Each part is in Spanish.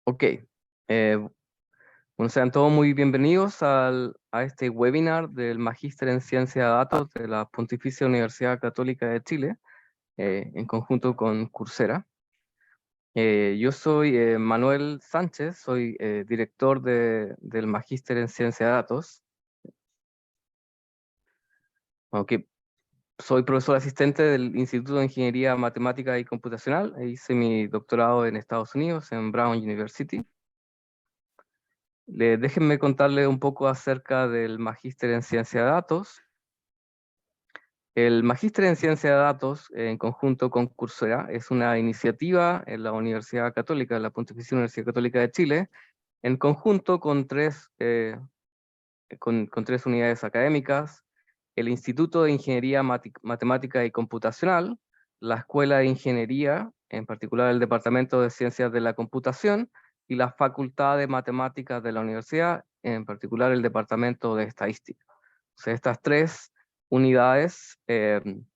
Ok, bueno, sean todos muy bienvenidos a este webinar del Magíster en Ciencia de Datos de la Pontificia Universidad Católica de Chile, en conjunto con Coursera. Yo soy Manuel Sánchez, soy director del Magíster en Ciencia de Datos. Aunque soy profesor asistente del Instituto de Ingeniería Matemática y Computacional, e hice mi doctorado en Estados Unidos, en Brown University. Déjenme contarles un poco acerca del Magíster en Ciencia de Datos. El Magíster en Ciencia de Datos, en conjunto con Coursera, es una iniciativa en la Universidad Católica, la Pontificia Universidad Católica de Chile, en conjunto con tres unidades académicas: el Instituto de Ingeniería Matemática y Computacional, la Escuela de Ingeniería, en particular el Departamento de Ciencias de la Computación, y la Facultad de Matemáticas de la Universidad, en particular el Departamento de Estadística. O sea, estas tres unidades en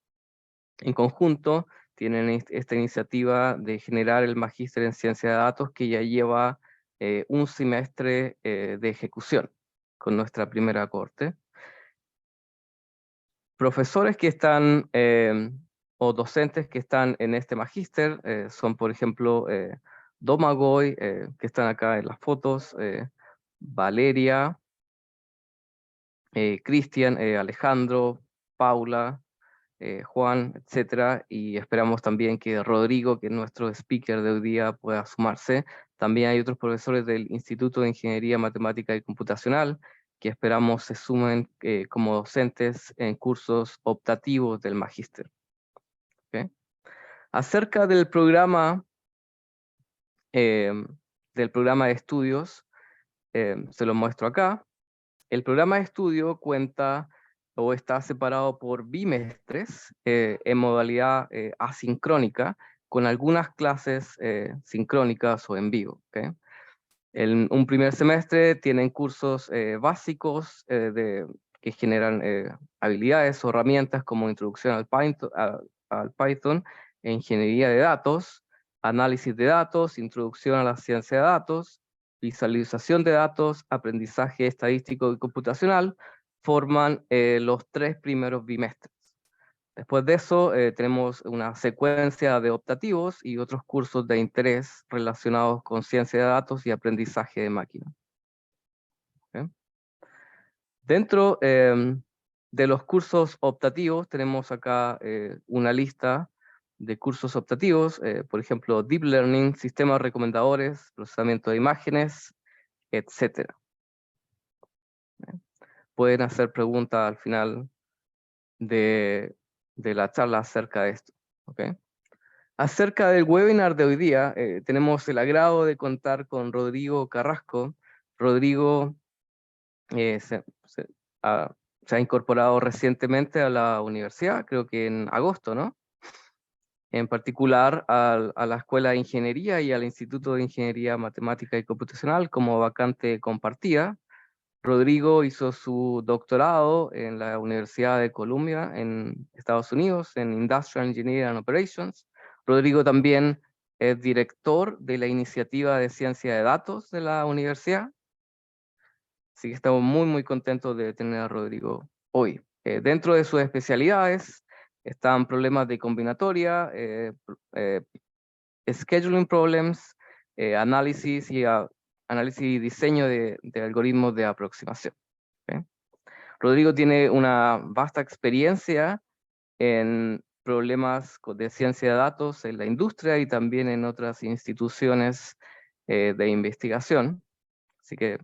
conjunto tienen esta iniciativa de generar el Magíster en Ciencia de Datos, que ya lleva un semestre de ejecución con nuestra primera cohorte. Profesores que están, o docentes que están en este magíster, son, por ejemplo, Domagoj, que están acá en las fotos, Valeria, Cristian, Alejandro, Paula, Juan, etcétera, y esperamos también que Rodrigo, que es nuestro speaker de hoy día, pueda sumarse. También hay otros profesores del Instituto de Ingeniería Matemática y Computacional, que esperamos se sumen como docentes en cursos optativos del magíster. ¿Okay? Acerca eh, del programa de estudios, se lo muestro acá. El programa de estudio cuenta o está separado por bimestres en modalidad asincrónica, con algunas clases sincrónicas o en vivo. ¿Okay? Un primer semestre tienen cursos básicos que generan habilidades o herramientas como introducción al Python, ingeniería de datos, análisis de datos, introducción a la ciencia de datos, visualización de datos, aprendizaje estadístico y computacional, forman los 3 primeros bimestres. Después de eso, tenemos una secuencia de optativos y otros cursos de interés relacionados con ciencia de datos y aprendizaje de máquina. ¿Okay? Dentro de los cursos optativos, tenemos acá una lista de cursos optativos, por ejemplo, Deep Learning, sistemas recomendadores, procesamiento de imágenes, etc. Pueden hacer preguntas al final de la charla acerca de esto. ¿Okay? Acerca del webinar de hoy día, tenemos el agrado de contar con Rodrigo Carrasco. Rodrigo se ha incorporado recientemente a la universidad, creo que en agosto, ¿no? En particular a la Escuela de Ingeniería y al Instituto de Ingeniería Matemática y Computacional como vacante compartida. Rodrigo hizo su doctorado en la Universidad de Columbia en Estados Unidos, en Industrial Engineering and Operations. Rodrigo también es director de la iniciativa de ciencia de datos de la universidad. Así que estamos muy contentos de tener a Rodrigo hoy. Dentro de sus especialidades están problemas de combinatoria, scheduling problems, análisis y diseño de algoritmos de aproximación. ¿Okay? Rodrigo tiene una vasta experiencia en problemas de ciencia de datos en la industria y también en otras instituciones de investigación. Así que,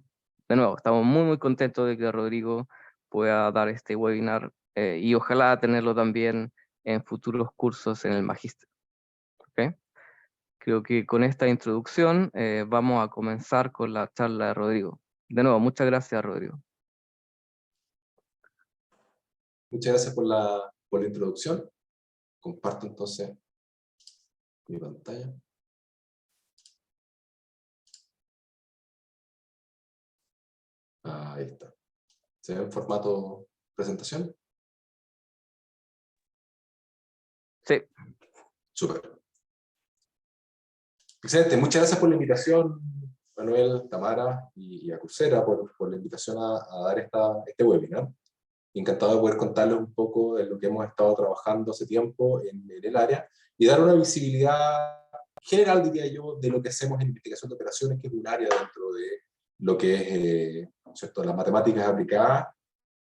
de nuevo, estamos muy contentos de que Rodrigo pueda dar este webinar y ojalá tenerlo también en futuros cursos en el Magíster. ¿Okay? Creo que con esta introducción vamos a comenzar con la charla de Rodrigo. De nuevo, muchas gracias, Rodrigo. Muchas gracias por la introducción. Comparto entonces mi pantalla. Ahí está. ¿Se ve en formato presentación? Sí. Súper. Excelente, muchas gracias por la invitación, Manuel, Tamara y a Coursera por la invitación a dar este webinar. Encantado de poder contarles un poco de lo que hemos estado trabajando hace tiempo en el área y dar una visibilidad general, diría yo, de lo que hacemos en investigación de operaciones, que es un área dentro de lo que es ¿cierto? Las matemáticas aplicadas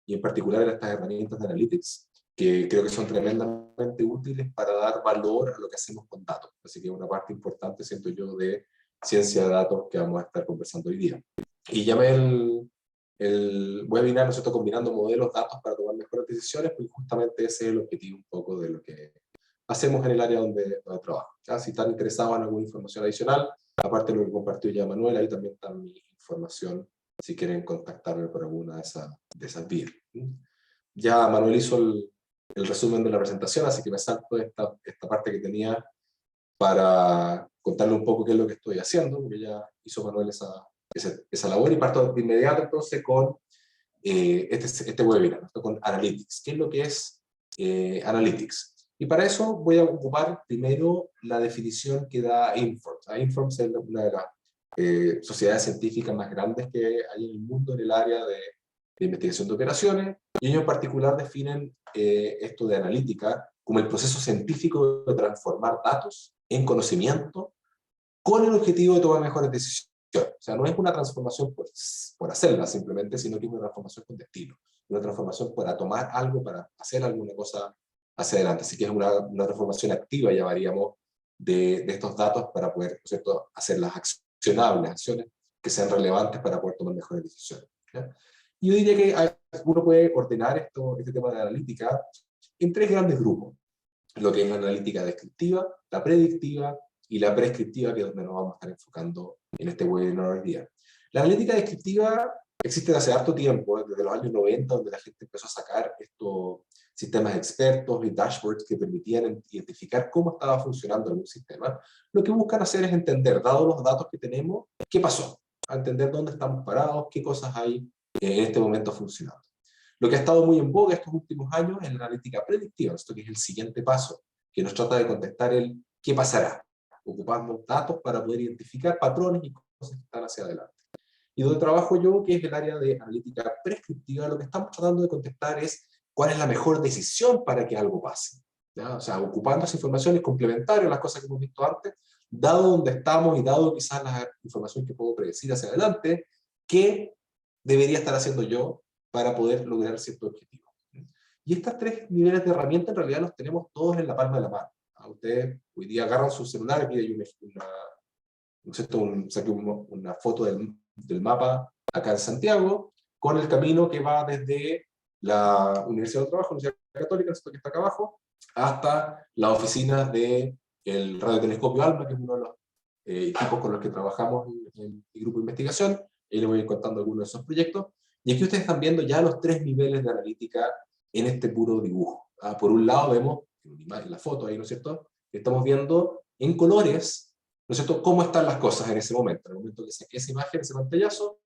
y en particular estas herramientas de analytics, que creo que son tremendamente útiles para dar valor a lo que hacemos con datos. Así que es una parte importante, siento yo, de ciencia de datos que vamos a estar conversando hoy día. Y llamé el webinar, ¿no es cierto?, combinando modelos, datos para tomar mejores decisiones, pues justamente ese es el objetivo un poco de lo que hacemos en el área donde trabajo. ¿Ya? Si están interesados en alguna información adicional, aparte de lo que compartió ya Manuel, ahí también está mi información, si quieren contactarme por alguna de esas vías. Ya Manuel hizo el resumen de la presentación, así que me salto esta parte que tenía para contarle un poco qué es lo que estoy haciendo, porque ya hizo Manuel esa labor, y parto de inmediato entonces con este webinar, con Analytics. ¿Qué es lo que es Analytics? Y para eso voy a ocupar primero la definición que da Informs. Informs es una de las sociedades científicas más grandes que hay en el mundo en el área de investigación de operaciones, y ellos en particular definen esto de analítica como el proceso científico de transformar datos en conocimiento con el objetivo de tomar mejores decisiones. O sea, no es una transformación por hacerla simplemente, sino que es una transformación con destino, una transformación para tomar algo, para hacer alguna cosa hacia adelante. Así que es una transformación activa, llamaríamos, de estos datos para poder, ¿cierto?, hacerlas accionables, acciones que sean relevantes para poder tomar mejores decisiones. ¿Ya? Y yo diría que uno puede ordenar este tema de analítica en tres grandes grupos: lo que es la analítica descriptiva, la predictiva y la prescriptiva, que es donde nos vamos a estar enfocando en este webinar hoy día. La analítica descriptiva existe desde hace harto tiempo, desde los años 90, donde la gente empezó a sacar estos sistemas expertos y dashboards que permitían identificar cómo estaba funcionando algún sistema. Lo que buscan hacer es entender, dados los datos que tenemos, qué pasó, a entender dónde estamos parados, qué cosas hay en este momento funcionando. Lo que ha estado muy en boga estos últimos años es la analítica predictiva, esto que es el siguiente paso, que nos trata de contestar el qué pasará, ocupando datos para poder identificar patrones y cosas que están hacia adelante. Y donde trabajo yo, que es el área de analítica prescriptiva, lo que estamos tratando de contestar es cuál es la mejor decisión para que algo pase. ¿Ya? O sea, ocupando esas informaciones complementarias, las cosas que hemos visto antes, dado donde estamos y dado quizás la información que puedo predecir hacia adelante, ¿qué debería estar haciendo yo para poder lograr cierto objetivo? Y estos tres niveles de herramienta en realidad los tenemos todos en la palma de la mano. Ustedes hoy día agarran su celular, aquí hay saqué una foto del mapa acá en Santiago, con el camino que va desde la Universidad del Trabajo, la Universidad Católica, que está acá abajo, hasta las oficinas del radiotelescopio ALMA, que es uno de los equipos con los que trabajamos en el grupo de investigación, y les voy a ir contando algunos de esos proyectos. Y aquí ustedes están viendo ya los tres niveles de analítica en este puro dibujo. Por un lado vemos, en la foto ahí, ¿no es cierto?, estamos viendo en colores, ¿no es cierto?, cómo están las cosas en ese momento. En el momento que saqué esa imagen, ese pantallazo,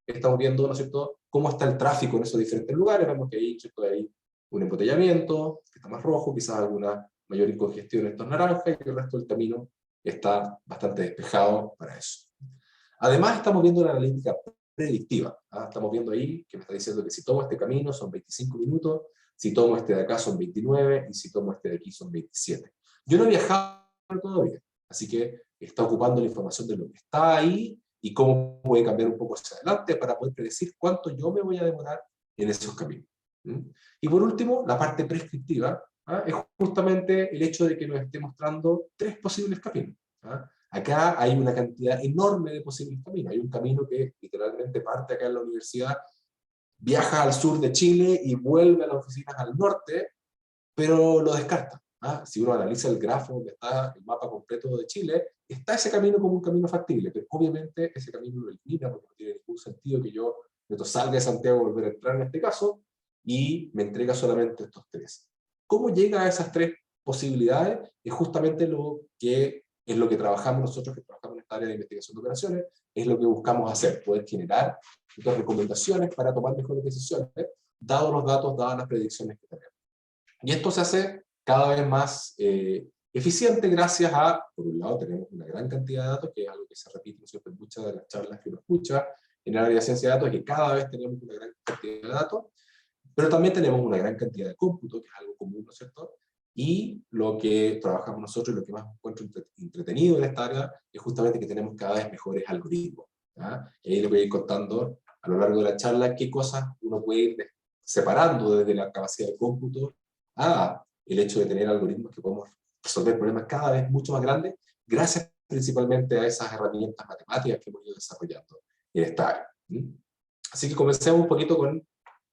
estamos viendo, ¿no es cierto?, cómo está el tráfico en esos diferentes lugares. Vemos que ahí, ¿cierto?, hay un embotellamiento, que está más rojo, quizás alguna mayor incongestión en estos naranjas, y el resto del camino está bastante despejado para eso. Además, estamos viendo una analítica predictiva. Estamos viendo ahí que me está diciendo que si tomo este camino son 25 minutos, si tomo este de acá son 29, y si tomo este de aquí son 27. Yo no he viajado todavía, así que está ocupando la información de lo que está ahí y cómo puede cambiar un poco hacia adelante para poder predecir cuánto yo me voy a demorar en esos caminos. Y por último, la parte prescriptiva es justamente el hecho de que nos esté mostrando tres posibles caminos. Acá hay una cantidad enorme de posibles caminos. Hay un camino que literalmente parte acá en la universidad, viaja al sur de Chile y vuelve a las oficinas al norte, pero lo descarta. Si uno analiza el grafo donde está el mapa completo de Chile, está ese camino como un camino factible, pero obviamente ese camino lo elimina porque no tiene ningún sentido que yo salga de Santiago, volver a entrar en este caso, y me entrega solamente estos tres. ¿Cómo llega a esas tres posibilidades? Es justamente lo que trabajamos nosotros, que trabajamos en esta área de investigación de operaciones, es lo que buscamos hacer, poder generar estas recomendaciones para tomar mejores decisiones, dados los datos, dadas las predicciones que tenemos. Y esto se hace cada vez más eficiente gracias a, por un lado, tenemos una gran cantidad de datos, que es algo que se repite, ¿no es cierto?, en muchas de las charlas que uno escucha en el área de ciencia de datos, que cada vez tenemos una gran cantidad de datos, pero también tenemos una gran cantidad de cómputo, que es algo común, ¿no es cierto? Y lo que trabajamos nosotros, y lo que más encuentro entretenido en esta área, es justamente que tenemos cada vez mejores algoritmos. ¿Ya? Y ahí les voy a ir contando a lo largo de la charla qué cosas uno puede ir separando desde la capacidad de cómputo a el hecho de tener algoritmos que podemos resolver problemas cada vez mucho más grandes, gracias principalmente a esas herramientas matemáticas que hemos ido desarrollando en esta área. Así que comencemos un poquito con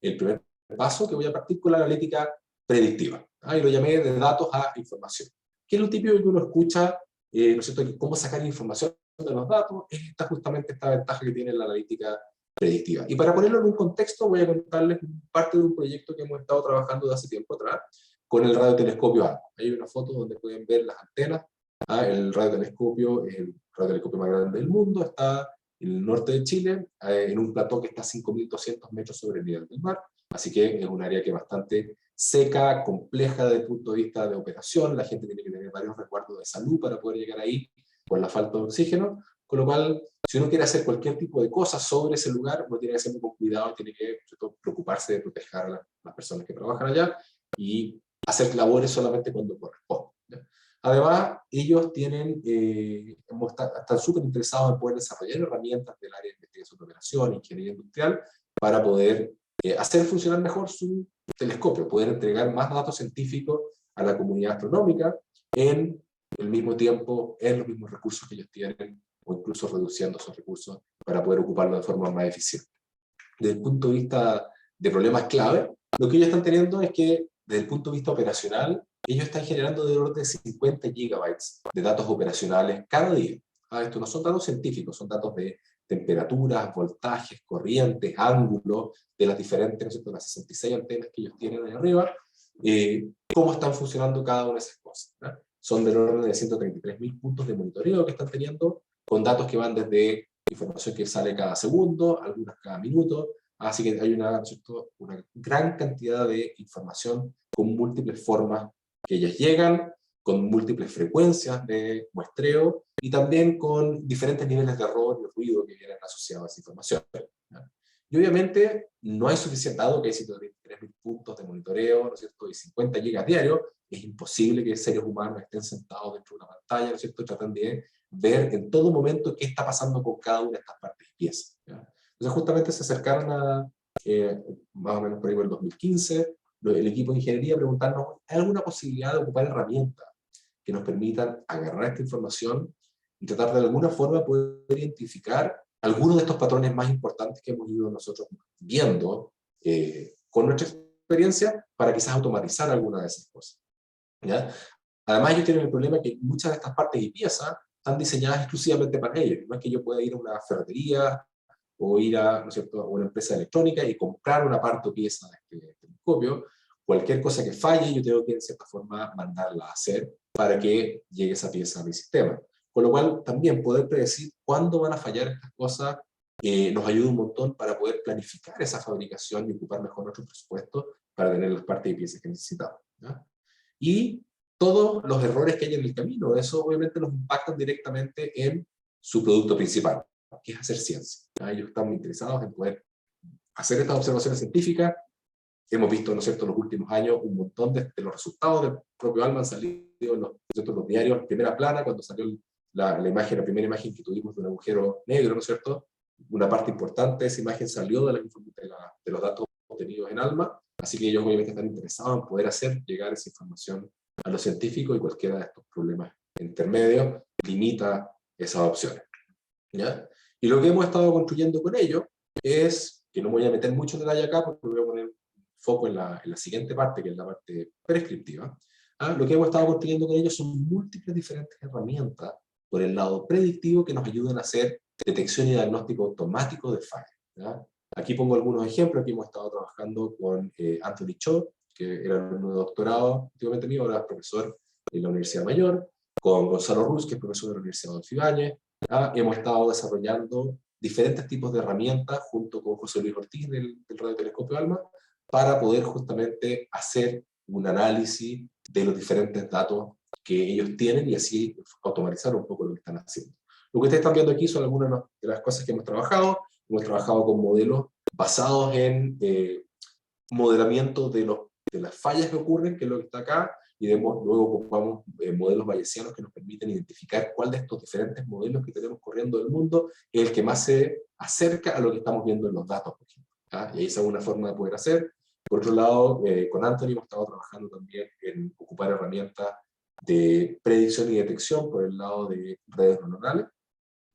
el primer paso, que voy a partir con la analítica predictiva. Y lo llamé de datos a información. ¿Qué es lo típico que uno escucha? ¿No es cierto? ¿Cómo sacar información de los datos? Es justamente esta ventaja que tiene la analítica predictiva. Y para ponerlo en un contexto, voy a contarles parte de un proyecto que hemos estado trabajando de hace tiempo atrás con el radiotelescopio ALMA. Hay una foto donde pueden ver las antenas. El radiotelescopio es el radiotelescopio más grande del mundo, está en el norte de Chile, en un plató que está a 5.200 metros sobre el nivel del mar. Así que es un área que es bastante seca, compleja desde el punto de vista de operación. La gente tiene que tener varios resguardos de salud para poder llegar ahí por la falta de oxígeno. Con lo cual, si uno quiere hacer cualquier tipo de cosa sobre ese lugar, uno tiene que hacerlo con cuidado, tiene que preocuparse de proteger a las personas que trabajan allá y hacer labores solamente cuando corresponde. Además, ellos están súper interesados en poder desarrollar herramientas del área de investigación de operación, ingeniería industrial, para poder hacer funcionar mejor su telescopio, poder entregar más datos científicos a la comunidad astronómica en el mismo tiempo, en los mismos recursos que ellos tienen, o incluso reduciendo esos recursos para poder ocuparlos de forma más eficiente. Desde el punto de vista de problemas clave, lo que ellos están teniendo es que, desde el punto de vista operacional, ellos están generando de orden de 50 gigabytes de datos operacionales cada día. Esto no son datos científicos, son datos de temperaturas, voltajes, corrientes, ángulos de las diferentes, ¿no es cierto?, las 66 antenas que ellos tienen ahí arriba, cómo están funcionando cada una de esas cosas, ¿no? Son del orden de 133.000 puntos de monitoreo que están teniendo, con datos que van desde información que sale cada segundo, algunas cada minuto, así que hay una gran cantidad de información con múltiples formas que ellas llegan, con múltiples frecuencias de muestreo y también con diferentes niveles de error y ruido que vienen asociados a esa información. ¿Ya? Y obviamente no hay suficiente, dado que hay 133.000 puntos de monitoreo, ¿no es cierto?, y 50 gigas diarios, es imposible que seres humanos estén sentados dentro de una pantalla, ¿no es cierto?, tratan de ver en todo momento qué está pasando con cada una de estas partes y piezas. ¿Ya? Entonces justamente se acercaron a, más o menos por ahí por el 2015, el equipo de ingeniería preguntarnos, ¿hay alguna posibilidad de ocupar herramientas que nos permitan agarrar esta información y tratar de alguna forma poder identificar algunos de estos patrones más importantes que hemos ido nosotros viendo con nuestra experiencia para quizás automatizar alguna de esas cosas? ¿Ya? Además, ellos tienen el problema que muchas de estas partes y piezas están diseñadas exclusivamente para ellos. No es que yo pueda ir a una ferretería o ir a, ¿no es cierto?, a una empresa electrónica y comprar una parte o pieza de este telescopio. Cualquier cosa que falle, yo tengo que, de cierta forma, mandarla a hacer para que llegue esa pieza a mi sistema. Con lo cual, también poder predecir cuándo van a fallar estas cosas nos ayuda un montón para poder planificar esa fabricación y ocupar mejor nuestro presupuesto para tener las partes y piezas que necesitamos, ¿ya? Y todos los errores que hay en el camino, eso obviamente nos impactan directamente en su producto principal, que es hacer ciencia. Ellos están muy interesados en poder hacer estas observaciones científicas. Hemos visto, ¿no es cierto?, en los últimos años un montón de los resultados del propio ALMA han salido en los diarios en primera plana, cuando salió la primera imagen que tuvimos de un agujero negro, ¿no es cierto? Una parte importante de esa imagen salió de los datos obtenidos en ALMA, así que ellos obviamente están interesados en poder hacer llegar esa información a los científicos, y cualquiera de estos problemas intermedios limita esas opciones, ¿ya? Y lo que hemos estado construyendo con ellos es, que no me voy a meter mucho en detalle acá porque voy a poner foco en la siguiente parte, que es la parte prescriptiva. Lo que hemos estado construyendo con ellos son múltiples diferentes herramientas por el lado predictivo que nos ayudan a hacer detección y diagnóstico automático de fallas, ¿ya? Aquí pongo algunos ejemplos. Aquí hemos estado trabajando con Anthony Cho, que era alumno de doctorado antiguamente mío, ahora es profesor en la Universidad Mayor, con Gonzalo Ruz, que es profesor de la Universidad Adolfo Ibáñez. Hemos estado desarrollando diferentes tipos de herramientas junto con José Luis Ortiz del radiotelescopio ALMA para poder justamente hacer un análisis de los diferentes datos que ellos tienen y así automatizar un poco lo que están haciendo. Lo que ustedes están viendo aquí son algunas de las cosas que hemos trabajado. Hemos trabajado con modelos basados en modelamiento de las fallas que ocurren, que es lo que está acá, y luego ocupamos modelos bayesianos que nos permiten identificar cuál de estos diferentes modelos que tenemos corriendo del mundo es el que más se acerca a lo que estamos viendo en los datos, por ejemplo. Y ahí esa es una forma de poder hacer. Por otro lado, con Anthony hemos estado trabajando también en ocupar herramientas de predicción y detección por el lado de redes neuronales,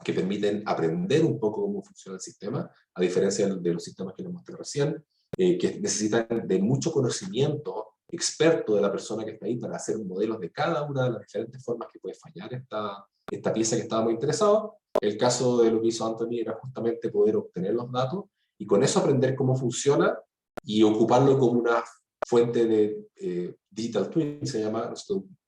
que permiten aprender un poco cómo funciona el sistema, a diferencia de los sistemas que les mostré recién, que necesitan de mucho conocimiento experto de la persona que está ahí para hacer modelos de cada una de las diferentes formas que puede fallar esta pieza que estábamos interesados. El caso de lo que hizo Anthony era justamente poder obtener los datos y con eso aprender cómo funciona y ocuparlo como una fuente de digital twin, se llama,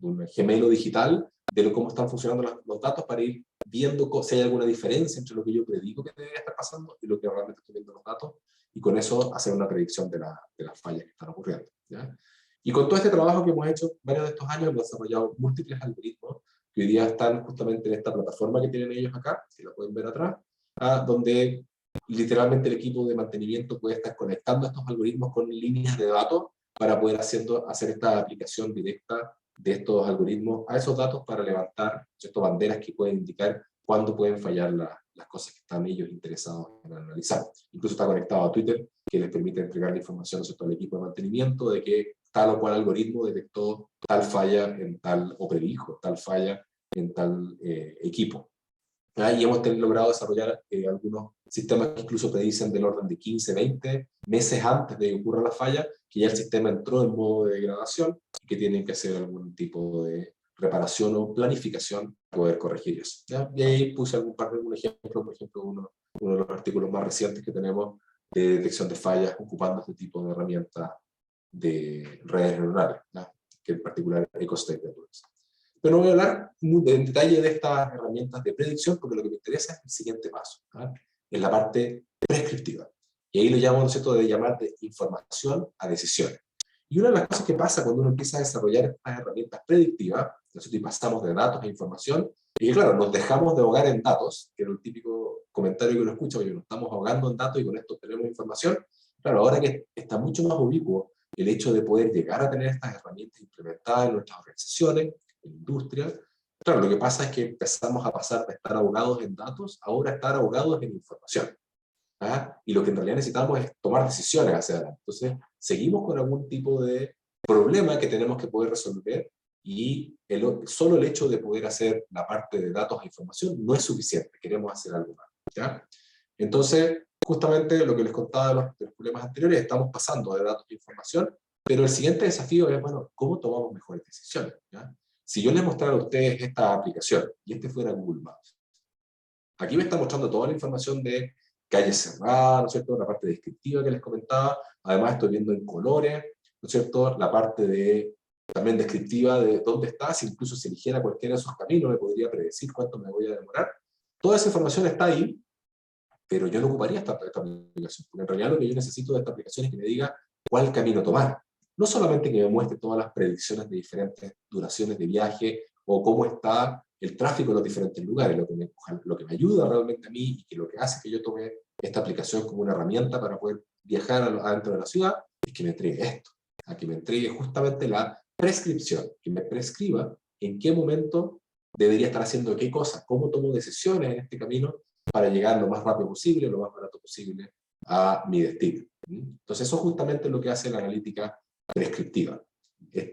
un gemelo digital de cómo están funcionando los datos para ir viendo si hay alguna diferencia entre lo que yo predigo que debería estar pasando y lo que realmente estoy viendo en los datos, y con eso hacer una predicción de las fallas que están ocurriendo, ¿ya? Y con todo este trabajo que hemos hecho varios de estos años, hemos desarrollado múltiples algoritmos que hoy día están justamente en esta plataforma que tienen ellos acá, que la pueden ver atrás, donde literalmente el equipo de mantenimiento puede estar conectando estos algoritmos con líneas de datos para poder hacer esta aplicación directa de estos algoritmos a esos datos para levantar ciertas banderas que pueden indicar cuándo pueden fallar las cosas que están ellos interesados en analizar. Incluso está conectado a Twitter, que les permite entregar la información al equipo de mantenimiento de que tal o cual algoritmo detectó tal falla en tal, o predijo tal falla en tal equipo. Y hemos logrado desarrollar algunos sistemas que incluso predicen del orden de 15, 20 meses antes de que ocurra la falla, que ya el sistema entró en modo de degradación y que tienen que hacer algún tipo de reparación o planificación para poder corregir eso, ¿ya? Y ahí puse un ejemplo, por ejemplo, uno de los artículos más recientes que tenemos de detección de fallas ocupando este tipo de herramientas de redes neuronales, ¿ya? Que en particular EcoState Networks. Pero no voy a hablar en detalle de estas herramientas de predicción, porque lo que me interesa es el siguiente paso, ¿no? En la parte prescriptiva. Y ahí lo llamo, ¿no es cierto?, de llamar de información a decisiones. Y una de las cosas que pasa cuando uno empieza a desarrollar estas herramientas predictivas, ¿no es cierto?, y pasamos de datos a información, y que claro, nos dejamos de ahogar en datos, que era el típico comentario que uno escucha, oye, nos estamos ahogando en datos y con esto tenemos información. Claro, ahora que está mucho más ubicuo el hecho de poder llegar a tener estas herramientas implementadas en nuestras organizaciones, en industria, claro, lo que pasa es que empezamos a pasar de estar ahogados en datos a ahora estar ahogados en información. Y lo que en realidad necesitamos es tomar decisiones hacia adelante. Entonces, seguimos con algún tipo de problema que tenemos que poder resolver y solo el hecho de poder hacer la parte de datos e información no es suficiente, queremos hacer algo más, ¿ya? Entonces, justamente lo que les contaba de los problemas anteriores, estamos pasando de datos e información, pero el siguiente desafío es, bueno, ¿cómo tomamos mejores decisiones? ¿Ya? Si yo les mostrara a ustedes esta aplicación, y este fuera Google Maps, aquí me está mostrando toda la información de calles cerradas, ¿no es cierto?, la parte descriptiva que les comentaba, además estoy viendo en colores, ¿no es cierto?, la parte también descriptiva de dónde estás, incluso si eligiera cualquiera de esos caminos, me podría predecir cuánto me voy a demorar. Toda esa información está ahí, pero yo no ocuparía esta aplicación, porque en realidad lo que yo necesito de esta aplicación es que me diga cuál camino tomar. No solamente que me muestre todas las predicciones de diferentes duraciones de viaje o cómo está el tráfico en los diferentes lugares, lo que me ayuda realmente a mí y que lo que hace que yo tome esta aplicación como una herramienta para poder viajar adentro de la ciudad, es que me entregue esto, a que me entregue justamente la prescripción, que me prescriba en qué momento debería estar haciendo qué cosa, cómo tomo decisiones en este camino para llegar lo más rápido posible, lo más barato posible a mi destino. Entonces eso es justamente lo que hace la analítica prescriptiva.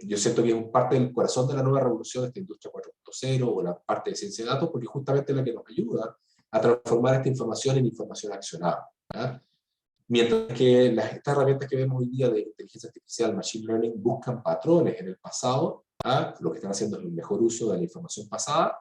Yo siento que es parte del corazón de la nueva revolución de esta industria 4.0 o la parte de ciencia de datos, porque justamente es la que nos ayuda a transformar esta información en información accionable, ¿ya? Mientras que estas herramientas que vemos hoy día de inteligencia artificial, machine learning, buscan patrones en el pasado, lo que están haciendo es el mejor uso de la información pasada.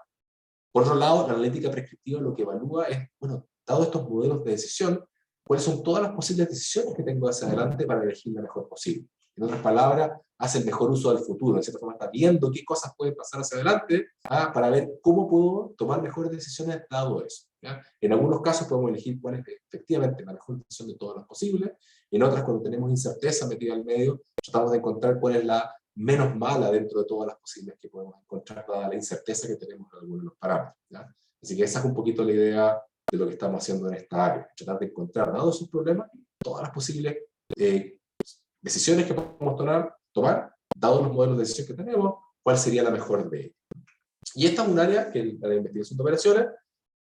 Por otro lado, la analítica prescriptiva lo que evalúa es, bueno, dado estos modelos de decisión, cuáles son todas las posibles decisiones que tengo hacia adelante para elegir la mejor posible. En otras palabras, hace el mejor uso del futuro. De cierta forma, está viendo qué cosas pueden pasar hacia adelante para ver cómo puedo tomar mejores decisiones dado eso, ¿ya? En algunos casos podemos elegir cuál es efectivamente la mejor decisión de todas las posibles. En otras, cuando tenemos incerteza metida al medio, tratamos de encontrar cuál es la menos mala dentro de todas las posibilidades que podemos encontrar, dada la incerteza que tenemos en algunos de los parámetros, ¿ya? Así que esa es un poquito la idea de lo que estamos haciendo en esta área, tratar de encontrar, dado esos problemas, todas las posibles decisiones que podemos tomar, dados los modelos de decisión que tenemos, cuál sería la mejor de ellas. Y esta es un área que la investigación de operaciones,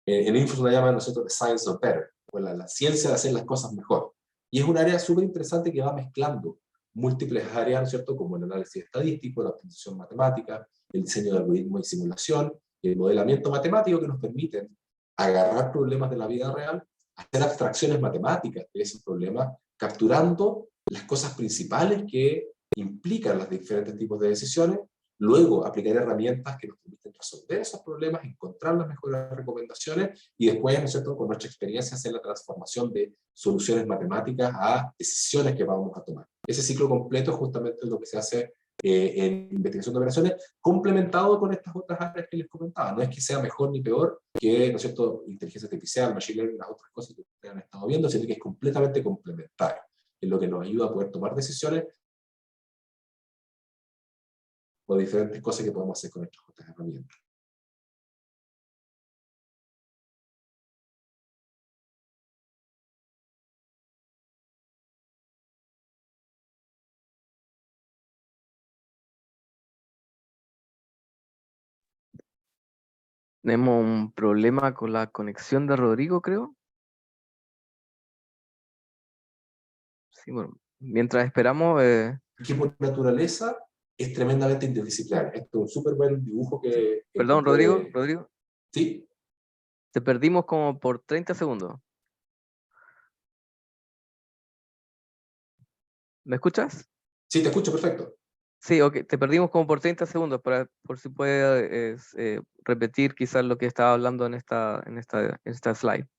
en Infos la llaman nosotros Science of Better, o la ciencia de hacer las cosas mejor. Y es un área súper interesante que va mezclando múltiples áreas, ¿no es cierto?, como el análisis estadístico, la optimización matemática, el diseño de algoritmos y simulación, el modelamiento matemático, que nos permiten agarrar problemas de la vida real, hacer abstracciones matemáticas de esos problemas, capturando las cosas principales que implican los diferentes tipos de decisiones, luego aplicar herramientas que nos permiten resolver esos problemas, encontrar las mejores recomendaciones y después, ¿no es cierto?, con nuestra experiencia hacer la transformación de soluciones matemáticas a decisiones que vamos a tomar. Ese ciclo completo es justamente lo que se hace en investigación de operaciones, complementado con estas otras áreas que les comentaba. No es que sea mejor ni peor que, ¿no es cierto?, inteligencia artificial, machine learning, las otras cosas que ustedes han estado viendo, sino que es completamente complementario, es lo que nos ayuda a poder tomar decisiones o diferentes cosas que podemos hacer con estas otras herramientas. Tenemos un problema con la conexión de Rodrigo, creo. Sí, bueno, mientras esperamos, Que por naturaleza es tremendamente interdisciplinario. Esto es un súper buen dibujo que perdón, encontré Rodrigo, de... Rodrigo, ¿Sí? te perdimos como por 30 segundos. ¿Me escuchas? Sí, te escucho perfecto. Sí, ok, te perdimos como por 30 segundos, por si puedes repetir quizás lo que estaba hablando en esta slide.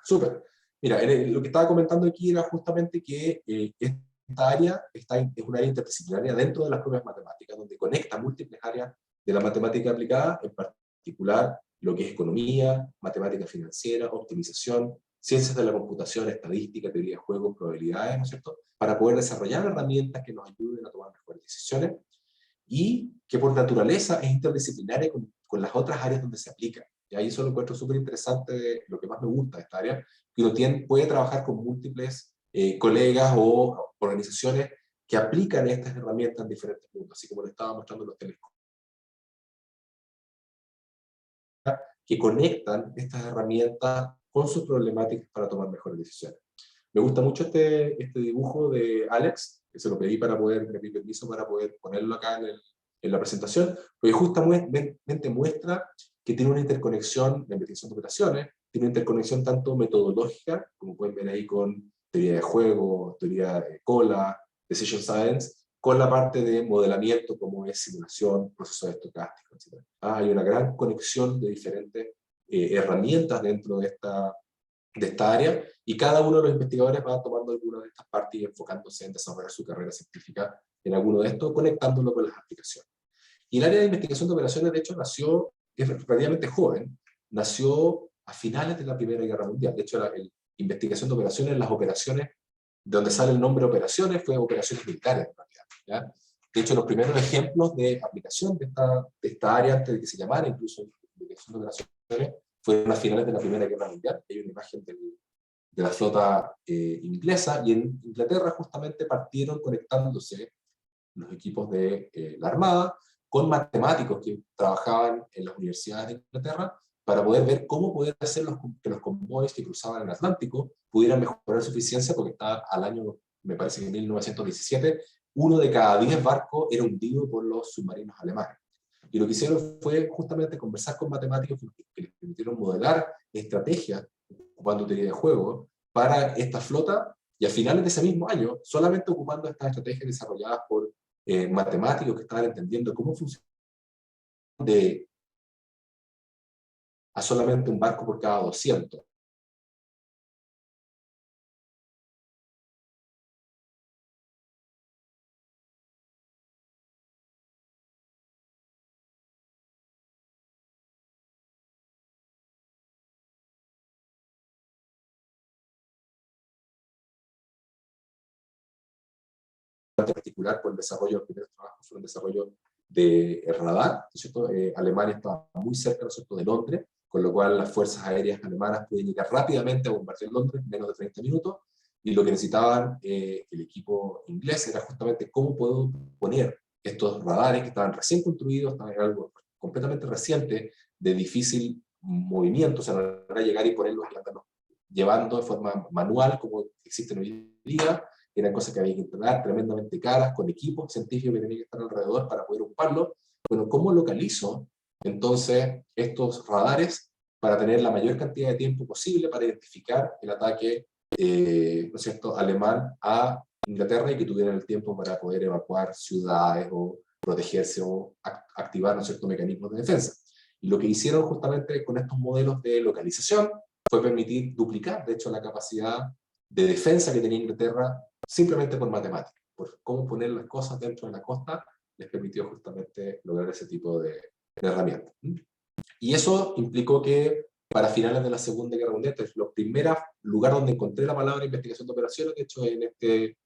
Súper. Mira, lo que estaba comentando aquí era justamente que esta área es una área interdisciplinaria dentro de las propias matemáticas, donde conecta múltiples áreas de la matemática aplicada, en particular lo que es economía, matemática financiera, optimización, ciencias de la computación, estadística, teoría de juegos, probabilidades, ¿no es cierto?, para poder desarrollar herramientas que nos ayuden a tomar mejores decisiones y que por naturaleza es interdisciplinaria con las otras áreas donde se aplica. Y ahí eso lo encuentro súper interesante, lo que más me gusta de esta área, que uno puede trabajar con múltiples colegas o organizaciones que aplican estas herramientas en diferentes puntos, así como lo estaba mostrando los telescopios, que conectan estas herramientas con sus problemáticas para tomar mejores decisiones. Me gusta mucho este dibujo de Alex, que se lo pedí para poder, me pedí permiso para poder ponerlo acá en la presentación, porque justamente muestra que tiene una interconexión, la investigación de operaciones, tiene una interconexión tanto metodológica, como pueden ver ahí con teoría de juego, teoría de cola, decision science, con la parte de modelamiento, como es simulación, procesos estocásticos, etc. Hay una gran conexión de diferentes herramientas dentro de esta área, y cada uno de los investigadores va tomando alguna de estas partes y enfocándose en desarrollar su carrera científica en alguno de estos, conectándolo con las aplicaciones. Y el área de investigación de operaciones, de hecho, es relativamente joven, nació a finales de la Primera Guerra Mundial. De hecho, la investigación de operaciones, las operaciones, de donde sale el nombre operaciones, fue operaciones militares, en realidad, ¿ya? De hecho, los primeros ejemplos de aplicación de esta área, antes de que se llamara incluso investigación de operaciones, fueron a finales de la Primera Guerra Mundial. Hay una imagen de la flota inglesa, y en Inglaterra justamente partieron conectándose los equipos de la Armada con matemáticos que trabajaban en las universidades de Inglaterra para poder ver cómo poder hacer que los convoys que cruzaban el Atlántico pudieran mejorar su eficiencia, porque estaba al año, me parece que en 1917, uno de cada 10 barcos era hundido por los submarinos alemanes. Y lo que hicieron fue justamente conversar con matemáticos que les permitieron modelar estrategias ocupando teoría de juego para esta flota, y a finales de ese mismo año, solamente ocupando estas estrategias desarrolladas por matemáticos que estaban entendiendo cómo funciona de a solamente un barco por cada 200. en particular por el desarrollo, los primeros trabajos fueron el desarrollo de radar, ¿no es cierto? Alemania estaba muy cerca, ¿no es cierto?, de Londres, con lo cual las fuerzas aéreas alemanas pueden llegar rápidamente a bombardear Londres en menos de 30 minutos, y lo que necesitaban el equipo inglés era justamente cómo puedo poner estos radares que estaban recién construidos, estaban en algo completamente reciente, de difícil movimiento, o sea, no era llegar y ponerlos y andarlos llevando de forma manual, como existen hoy en día. Eran cosas que había que entrenar, tremendamente caras, con equipos científicos que tenían que estar alrededor para poder ocuparlo. Bueno, ¿cómo localizo entonces estos radares para tener la mayor cantidad de tiempo posible para identificar el ataque ¿no es cierto?, alemán a Inglaterra, y que tuvieran el tiempo para poder evacuar ciudades o protegerse o activar, ¿no es cierto?, mecanismos de defensa? Y lo que hicieron justamente con estos modelos de localización fue permitir duplicar, de hecho, la capacidad de defensa que tenía Inglaterra simplemente por matemáticas, por cómo poner las cosas dentro de la costa, les permitió justamente lograr ese tipo de herramientas. Y eso implicó que para finales de la Segunda Guerra Mundial, este es el primer lugar donde encontré la palabra investigación de operaciones, de hecho en este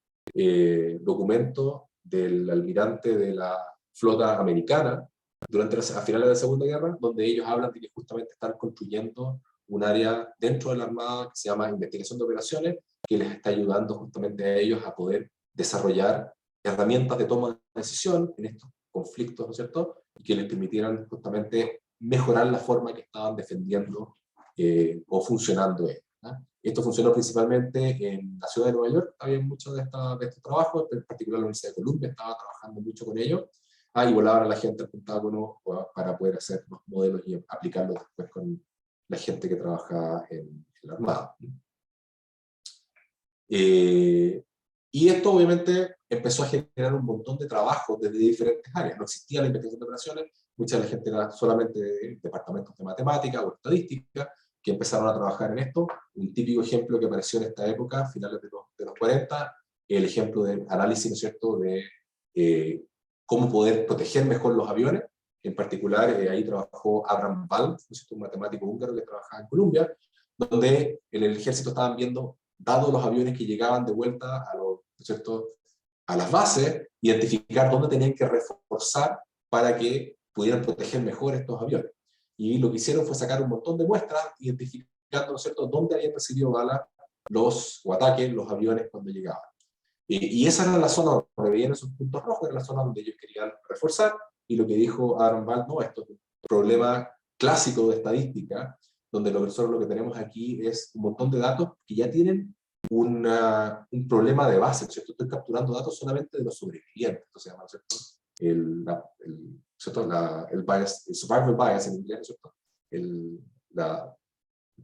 documento del almirante de la flota americana, a finales de la Segunda Guerra, donde ellos hablan de que justamente están construyendo un área dentro de la Armada que se llama investigación de operaciones, que les está ayudando justamente a ellos a poder desarrollar herramientas de toma de decisión en estos conflictos, ¿no es cierto?, y que les permitieran justamente mejorar la forma que estaban defendiendo o funcionando ellos. Esto funcionó principalmente en la ciudad de Nueva York, había muchos de estos trabajos, en particular la Universidad de Columbia estaba trabajando mucho con ellos, y volaban a la gente al Pentágono para poder hacer los modelos y aplicarlos después con la gente que trabaja en la Armada. Y esto obviamente empezó a generar un montón de trabajo desde diferentes áreas. No existía la investigación de operaciones, mucha de la gente era solamente de departamentos de matemática o estadística, que empezaron a trabajar en esto. Un típico ejemplo que apareció en esta época, finales de los 40, el ejemplo de análisis, ¿no es cierto?, de cómo poder proteger mejor los aviones. En particular, ahí trabajó Abraham Bald, ¿no es cierto?, un matemático húngaro que trabajaba en Columbia, donde en el ejército estaban viendo, dados los aviones que llegaban de vuelta a, ¿no es cierto?, a las bases, identificar dónde tenían que reforzar para que pudieran proteger mejor estos aviones. Y lo que hicieron fue sacar un montón de muestras, identificando, ¿no es cierto?, dónde habían recibido balas o ataques los aviones cuando llegaban. Y esa era la zona donde veían esos puntos rojos, era la zona donde ellos querían reforzar, y lo que dijo Aaron Bald, no, esto es un problema clásico de estadística, donde nosotros lo que tenemos aquí es un montón de datos que ya tienen un problema de base, ¿cierto? Estoy capturando datos solamente de los sobrevivientes, esto se llama, ¿cierto?, el bias, el survival bias en inglés, ¿cierto?, el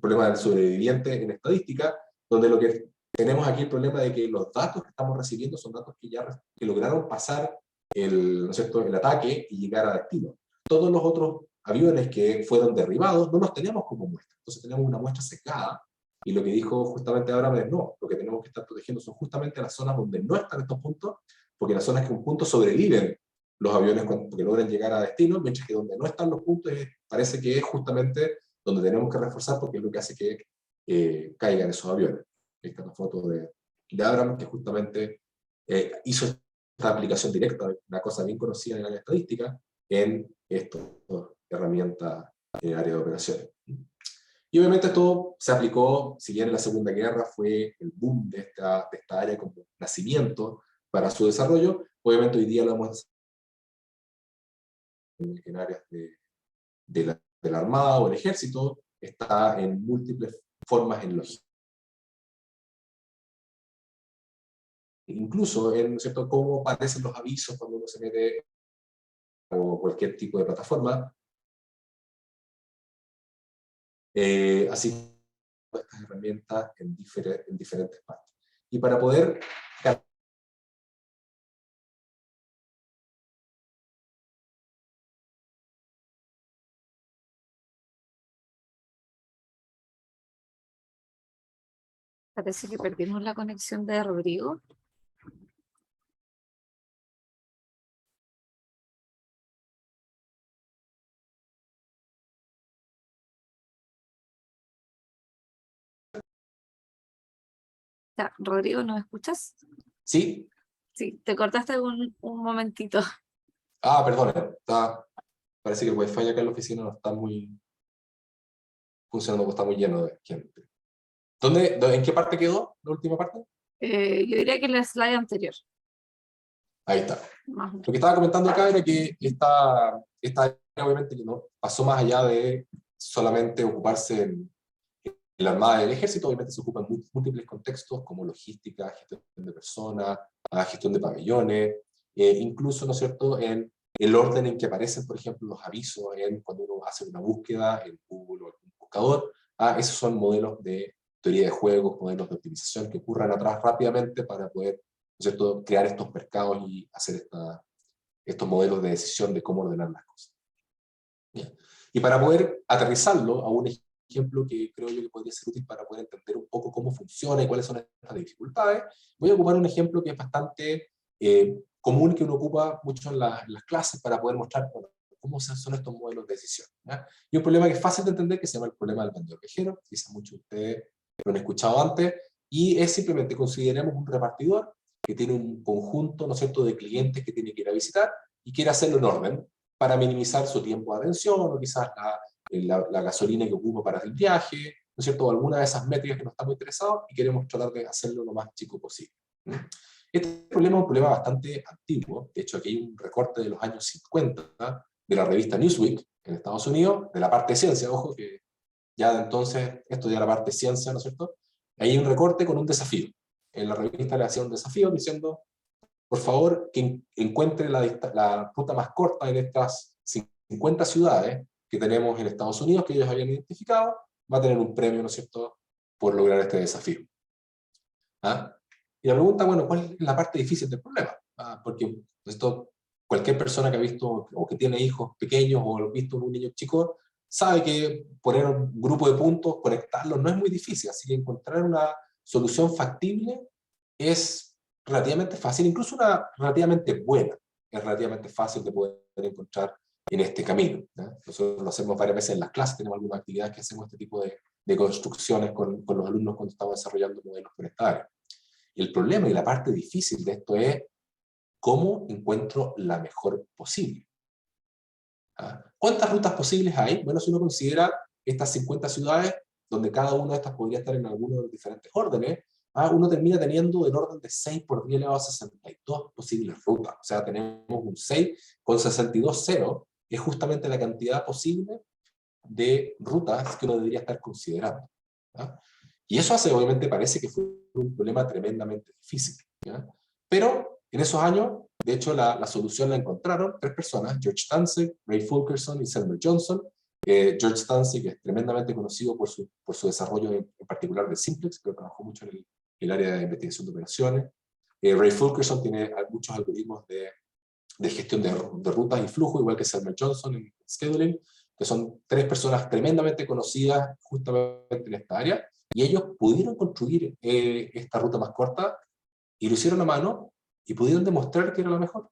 problema del sobreviviente en estadística, donde lo que tenemos aquí el problema de que los datos que estamos recibiendo son datos que lograron pasar ¿no es cierto?, el ataque y llegar a destino. Todos los otros aviones que fueron derribados no los tenemos como muestra, entonces tenemos una muestra secada, y lo que dijo justamente ahora es no, lo que tenemos que estar protegiendo son justamente las zonas donde no están estos puntos, porque las zonas que un punto sobreviven los aviones porque logran llegar a destino, mientras que donde no están los puntos parece que es justamente donde tenemos que reforzar, porque es lo que hace que caigan esos aviones. Ahí está la foto de Abraham, que justamente hizo esta aplicación directa, una cosa bien conocida en la estadística, en esta herramienta en el área de operaciones. Y obviamente esto se aplicó, si bien en la Segunda Guerra fue el boom de esta área como nacimiento para su desarrollo, obviamente hoy día lo hemos en áreas de la Armada o el Ejército, está en múltiples formas en logística. Incluso en, ¿cierto?, cómo aparecen los avisos cuando uno se mete o cualquier tipo de plataforma. Así estas herramientas en diferentes partes. Y para poder Parece que perdimos la conexión de Rodrigo. Ya, Rodrigo, ¿nos escuchas? Sí, Sí, te cortaste un momentito. Ah, perdón, parece que el wifi acá en la oficina no está muy funcionando, porque está muy lleno de gente. ¿En qué parte quedó la última parte? Yo diría que la slide anterior, Ahí está. más o Lo menos. que estaba comentando acá era que esta área obviamente que no pasó más allá de solamente ocuparse en la Armada del Ejército, obviamente se ocupa en múltiples contextos como logística, gestión de personas, gestión de pabellones, incluso, ¿no es cierto?, en el orden en que aparecen, por ejemplo, los avisos cuando uno hace una búsqueda en Google o en un buscador. Esos son modelos de teoría de juegos, modelos de optimización que ocurran atrás rápidamente para poder, ¿no es cierto?, crear estos mercados y hacer estos modelos de decisión de cómo ordenar las cosas. ¿Ya? Y para poder aterrizarlo a un ejemplo que creo yo que podría ser útil para poder entender un poco cómo funciona y cuáles son estas dificultades, voy a ocupar un ejemplo que es bastante común, que uno ocupa mucho en las clases para poder mostrar cómo son estos modelos de decisión. ¿Ya? Y un problema que es fácil de entender, que se llama el problema del vendedor viajero, quizás muchos de ustedes lo han escuchado antes, y es simplemente, consideremos un repartidor que tiene un conjunto, ¿no es cierto?, de clientes que tiene que ir a visitar y quiere hacerlo en orden para minimizar su tiempo de atención, o quizás la gasolina que ocupa para el viaje, ¿no es cierto?, o alguna de esas métricas que nos estamos interesados y queremos tratar de hacerlo lo más chico posible. Este problema es un problema bastante antiguo. De hecho, aquí hay un recorte de los años 50 de la revista Newsweek en Estados Unidos, de la parte de ciencia, ojo, que ya de entonces, esto ya la parte de ciencia, ¿no es cierto? Ahí hay un recorte con un desafío. En la revista le hacía un desafío diciendo, por favor, que encuentre la ruta más corta en estas 50 ciudades que tenemos en Estados Unidos, que ellos habían identificado, va a tener un premio, ¿no es cierto?, por lograr este desafío. Y la pregunta, bueno, ¿cuál es la parte difícil del problema? Porque cualquier persona que ha visto o que tiene hijos pequeños o ha visto un niño chico, sabe que poner un grupo de puntos, conectarlos, no es muy difícil, así que encontrar una solución factible es relativamente fácil, incluso una relativamente buena, es relativamente fácil de poder encontrar en este camino. Nosotros lo hacemos varias veces en las clases, tenemos algunas actividades que hacemos este tipo de construcciones con los alumnos cuando estamos desarrollando modelos por esta área. Y el problema y la parte difícil de esto es cómo encuentro la mejor posible. ¿Cuántas rutas posibles hay? Bueno, si uno considera estas 50 ciudades, donde cada una de estas podría estar en alguno de los diferentes órdenes, uno termina teniendo el orden de 6 por 10 elevado a 62 posibles rutas. O sea, tenemos un 6 con 62 ceros, que es justamente la cantidad posible de rutas que uno debería estar considerando. Y eso obviamente parece que fue un problema tremendamente difícil. Pero en esos años, de hecho, la solución la encontraron 3 personas, George Stansig, Ray Fulkerson y Selmer Johnson. George Stansig es tremendamente conocido por su desarrollo en particular de Simplex, que trabajó mucho en el área de investigación de operaciones. Ray Fulkerson tiene muchos algoritmos de gestión de rutas y flujo, igual que Selmer Johnson en scheduling, que son 3 personas tremendamente conocidas justamente en esta área, y ellos pudieron construir esta ruta más corta, y lo hicieron a mano, y pudieron demostrar que era la mejor.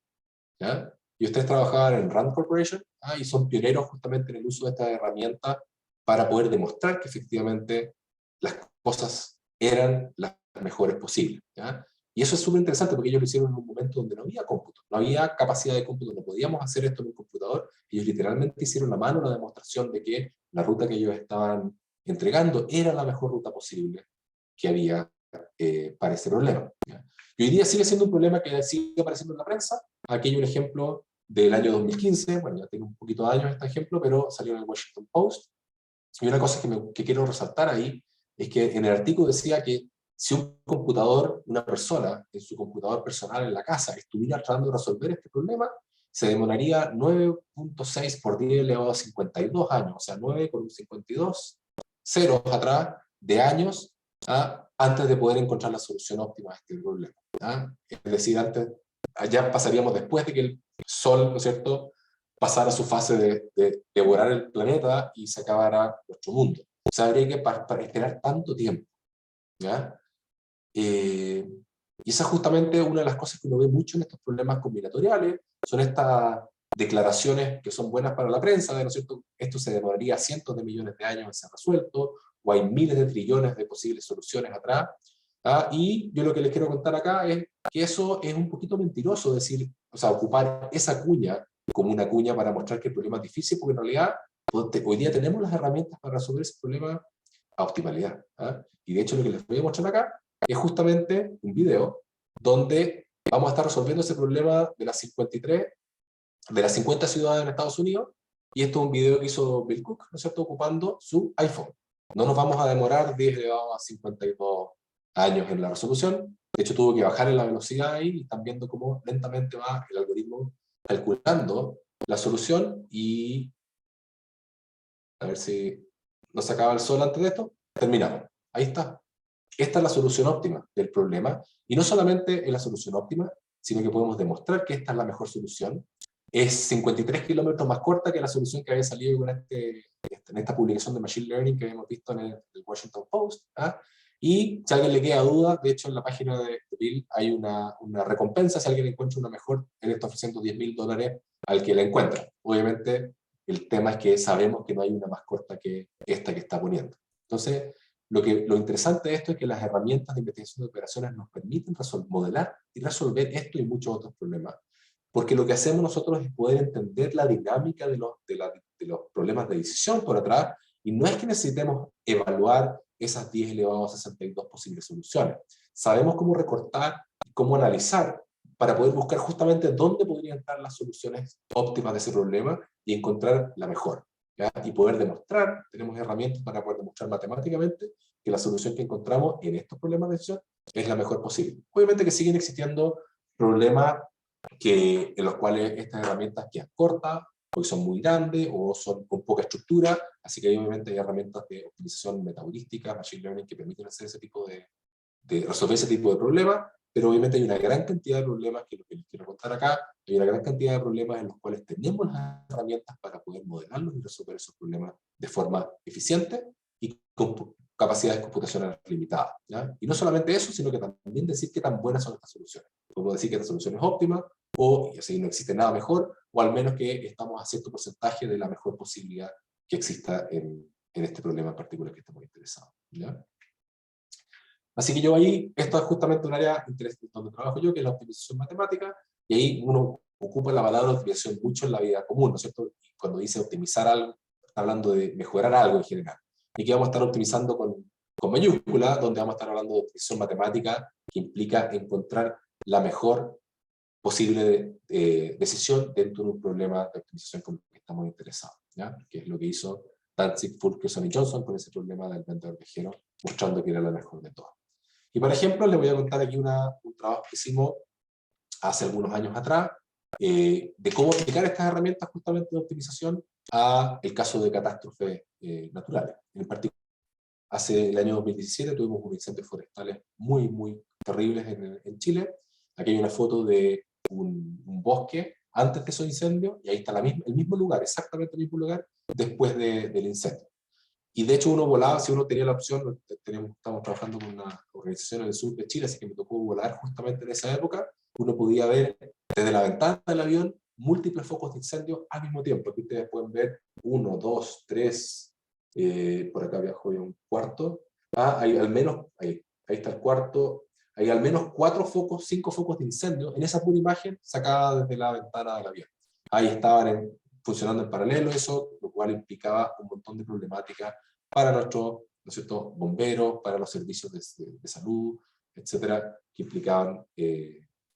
¿Ya? Y ustedes trabajaban en Rand Corporation, y son pioneros justamente en el uso de esta herramienta para poder demostrar que efectivamente las cosas eran las mejores posibles. ¿Ya? Y eso es súper interesante porque ellos lo hicieron en un momento donde no había cómputo, no había capacidad de cómputo, no podíamos hacer esto en un computador. Ellos literalmente hicieron a mano la demostración de que la ruta que ellos estaban entregando era la mejor ruta posible que había para ese problema. ¿Ya? Y hoy día sigue siendo un problema que sigue apareciendo en la prensa. Aquí hay un ejemplo del año 2015, bueno, ya tengo un poquito de años este ejemplo, pero salió en el Washington Post. Y una cosa que quiero resaltar ahí es que en el artículo decía que si un computador, una persona, en su computador personal en la casa, estuviera tratando de resolver este problema, se demoraría 9.6 por 10 elevado a 52 años, o sea, 9 con 52 ceros atrás de años, antes de poder encontrar la solución óptima a este problema. Es decir, ya pasaríamos después de que el Sol, ¿no es cierto?, pasara su fase de devorar el planeta y se acabara nuestro mundo. O sea, habría que para esperar tanto tiempo. ¿Ya? Y esa es justamente una de las cosas que uno ve mucho en estos problemas combinatoriales, son estas declaraciones que son buenas para la prensa, ¿no es cierto? Esto se demoraría cientos de millones de años en ser resuelto, o hay miles de trillones de posibles soluciones atrás, Y yo lo que les quiero contar acá es que eso es un poquito mentiroso, decir, o sea, ocupar esa cuña como una cuña para mostrar que el problema es difícil, porque en realidad hoy día tenemos las herramientas para resolver ese problema a optimalidad. Y de hecho lo que les voy a mostrar acá es justamente un video donde vamos a estar resolviendo ese problema de las 53, de las 50 ciudades en Estados Unidos, y esto es un video que hizo Bill Cook, ¿no es cierto?, ocupando su iPhone. No nos vamos a demorar 10 elevado a 52 años en la resolución. De hecho, tuvo que bajar en la velocidad ahí, y están viendo cómo lentamente va el algoritmo calculando la solución. Y a ver si nos acaba el sol antes de esto. Terminamos. Ahí está. Esta es la solución óptima del problema, y no solamente es la solución óptima, sino que podemos demostrar que esta es la mejor solución. Es 53 kilómetros más corta que la solución que había salido con en esta publicación de Machine Learning que habíamos visto en el Washington Post. Y si a alguien le queda duda, de hecho en la página de Bill hay una recompensa si alguien encuentra una mejor. Él está ofreciendo $10.000 al que la encuentra. Obviamente el tema es que sabemos que no hay una más corta que esta que está poniendo. Entonces, lo interesante de esto es que las herramientas de investigación de operaciones nos permiten modelar y resolver esto y muchos otros problemas. Porque lo que hacemos nosotros es poder entender la dinámica de los problemas de decisión por atrás, y no es que necesitemos evaluar esas 10 elevado a 62 posibles soluciones. Sabemos cómo recortar, cómo analizar, para poder buscar justamente dónde podrían estar las soluciones óptimas de ese problema y encontrar la mejor. Y poder demostrar, tenemos herramientas para poder demostrar matemáticamente que la solución que encontramos en estos problemas de decisión es la mejor posible. Obviamente que siguen existiendo problemas en los cuales estas herramientas quedan cortas, o son muy grandes, o son con poca estructura, así que obviamente hay herramientas de optimización metabolística, machine learning, que permiten hacer resolver ese tipo de problemas, pero obviamente hay una gran cantidad de problemas, que es lo que les quiero contar acá, hay una gran cantidad de problemas en los cuales tenemos las herramientas para poder modelarlos y resolver esos problemas de forma eficiente y con capacidades computacionales limitadas. Y no solamente eso, sino que también decir qué tan buenas son estas soluciones. Podemos decir que esta solución es óptima, o así no existe nada mejor, o al menos que estamos a cierto porcentaje de la mejor posibilidad que exista en este problema en particular que estamos interesados. Así que yo ahí, esto es justamente un área donde trabajo yo, que es la optimización matemática, y ahí uno ocupa la palabra optimización mucho en la vida común, ¿no es cierto? Y cuando dice optimizar algo, está hablando de mejorar algo en general. Y que vamos a estar optimizando con mayúscula, donde vamos a estar hablando de optimización matemática, que implica encontrar la mejor posible decisión dentro de un problema de optimización con el que estamos interesados, que es lo que hizo Danzig, Fulkerson y Johnson con ese problema del vendedor viajero, mostrando que era la mejor de todas. Y por ejemplo, les voy a contar aquí un trabajo que hicimos hace algunos años atrás, de cómo aplicar estas herramientas justamente de optimización a el caso de catástrofes naturales. En particular, hace el año 2017 tuvimos unos incendios forestales muy, muy terribles en Chile. Aquí hay una foto de un bosque antes de esos incendios, y ahí está el mismo lugar, exactamente el mismo lugar, después del incendio. Y de hecho uno volaba, si uno tenía la opción, estamos trabajando con una organización en el sur de Chile, así que me tocó volar justamente en esa época, uno podía ver desde la ventana del avión múltiples focos de incendio al mismo tiempo. Aquí ustedes pueden ver 1, 2, 3, por acá abajo hay un cuarto, hay al menos, ahí está el cuarto, hay al menos 4 focos, 5 focos de incendio en esa pura imagen sacada desde la ventana del avión. Ahí estaban funcionando en paralelo eso, lo cual implicaba un montón de problemáticas para nuestros, ¿no es cierto?, bomberos, para los servicios de salud, etcétera, que implicaban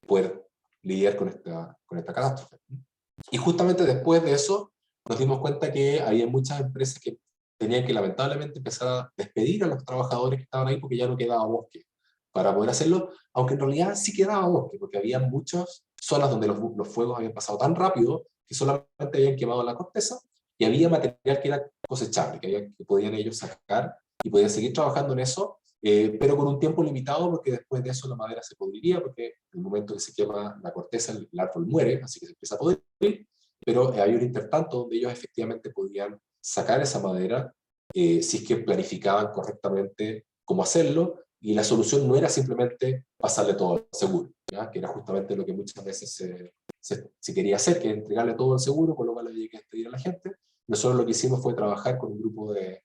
poder lidiar con esta catástrofe. Y justamente después de eso nos dimos cuenta que había muchas empresas que tenían que lamentablemente empezar a despedir a los trabajadores que estaban ahí porque ya no quedaba bosque para poder hacerlo, aunque en realidad sí quedaba bosque, porque había muchas zonas donde los fuegos habían pasado tan rápido que solamente habían quemado la corteza, y había material que era cosechable, que podían ellos sacar y podían seguir trabajando en eso, pero con un tiempo limitado, porque después de eso la madera se podriría, porque en el momento que se quema la corteza el árbol muere, así que se empieza a podrir, pero hay un intertanto donde ellos efectivamente podían sacar esa madera si es que planificaban correctamente cómo hacerlo, y la solución no era simplemente pasarle todo al seguro, que era justamente lo que muchas veces se quería hacer, que entregarle todo al seguro, con lo cual había que despedir a la gente. Nosotros lo que hicimos fue trabajar con un grupo de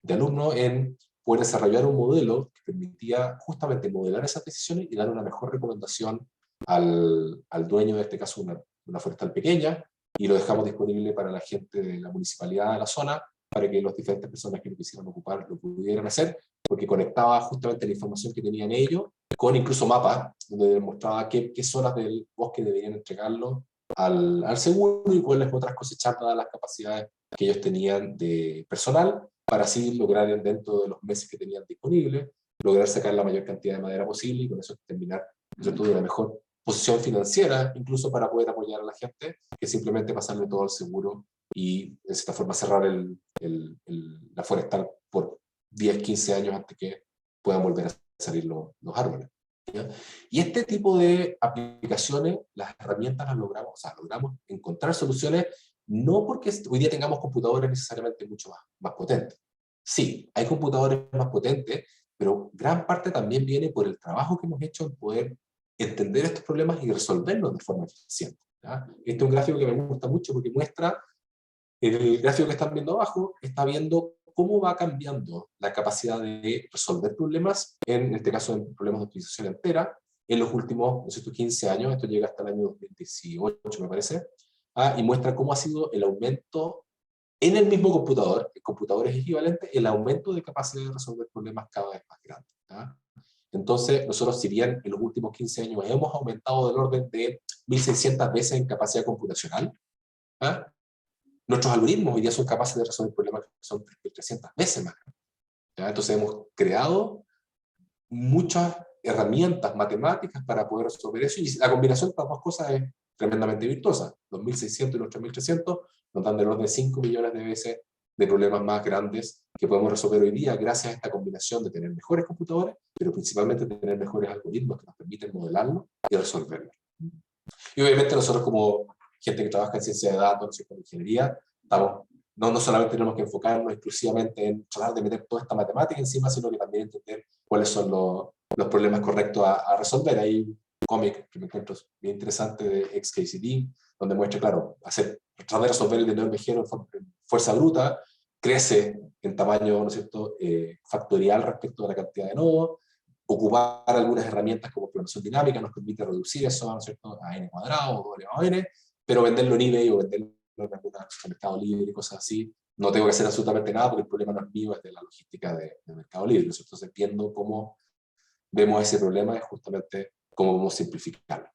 alumnos en poder desarrollar un modelo que permitía justamente modelar esas decisiones y dar una mejor recomendación al dueño, de este caso una forestal pequeña, y lo dejamos disponible para la gente de la municipalidad de la zona, para que las diferentes personas que lo quisieran ocupar lo pudieran hacer, porque conectaba justamente la información que tenían ellos, con incluso mapas, donde demostraba qué zonas del bosque deberían entregarlo al seguro y cuáles otras cosechar dadas las capacidades que ellos tenían de personal, para así lograr dentro de los meses que tenían disponibles, lograr sacar la mayor cantidad de madera posible y con eso terminar de una mejor posición financiera, incluso para poder apoyar a la gente, que simplemente pasarle todo al seguro y de cierta forma cerrar la forestal por 10, 15 años antes que puedan volver a salir los árboles. ¿Ya? Y este tipo de aplicaciones, las herramientas las logramos, o sea, logramos encontrar soluciones no porque hoy día tengamos computadores necesariamente mucho más potentes. Sí, hay computadores más potentes, pero gran parte también viene por el trabajo que hemos hecho en poder entender estos problemas y resolverlos de forma eficiente. ¿Ya? Este es un gráfico que me gusta mucho porque muestra, el gráfico que están viendo abajo, está viendo cómo va cambiando la capacidad de resolver problemas, en este caso en problemas de optimización entera, en los últimos, no sé, 15 años, esto llega hasta el año 2018 me parece, y muestra cómo ha sido el aumento en el mismo computador, en computadores equivalentes, el aumento de capacidad de resolver problemas cada vez más grande. ¿Ya? Entonces, nosotros, si bien en los últimos 15 años hemos aumentado del orden de 1.600 veces en capacidad computacional, ¿ya? Nuestros algoritmos hoy día son capaces de resolver problemas que son 300 veces más. ¿Ya? Entonces, hemos creado muchas herramientas matemáticas para poder resolver eso, y la combinación de las dos cosas es tremendamente virtuosa. Los 1.600 y los 3.300 nos dan del orden de 5 millones de veces de problemas más grandes que podemos resolver hoy día gracias a esta combinación de tener mejores computadores, pero principalmente de tener mejores algoritmos que nos permiten modelarlo y resolverlo. Y obviamente nosotros, como gente que trabaja en ciencia de datos, en ingeniería, no solamente tenemos que enfocarnos exclusivamente en tratar de meter toda esta matemática encima, sino que también entender cuáles son los problemas correctos a resolver. Hay un cómic que me encuentro bien interesante de XKCD, donde muestra, claro, tratar de resolver el dinero vejero en fuerza bruta, crece en tamaño, ¿no es cierto?, factorial respecto a la cantidad de nodos. Ocupar algunas herramientas como programación dinámica nos permite reducir eso, ¿no es cierto?, a n cuadrado o elevado a n, pero venderlo en eBay o venderlo en alguna Mercado Libre y cosas así, no tengo que hacer absolutamente nada porque el problema no es mío, es de la logística de Mercado Libre. Entonces, viendo cómo vemos ese problema, es justamente cómo vamos a simplificarlo.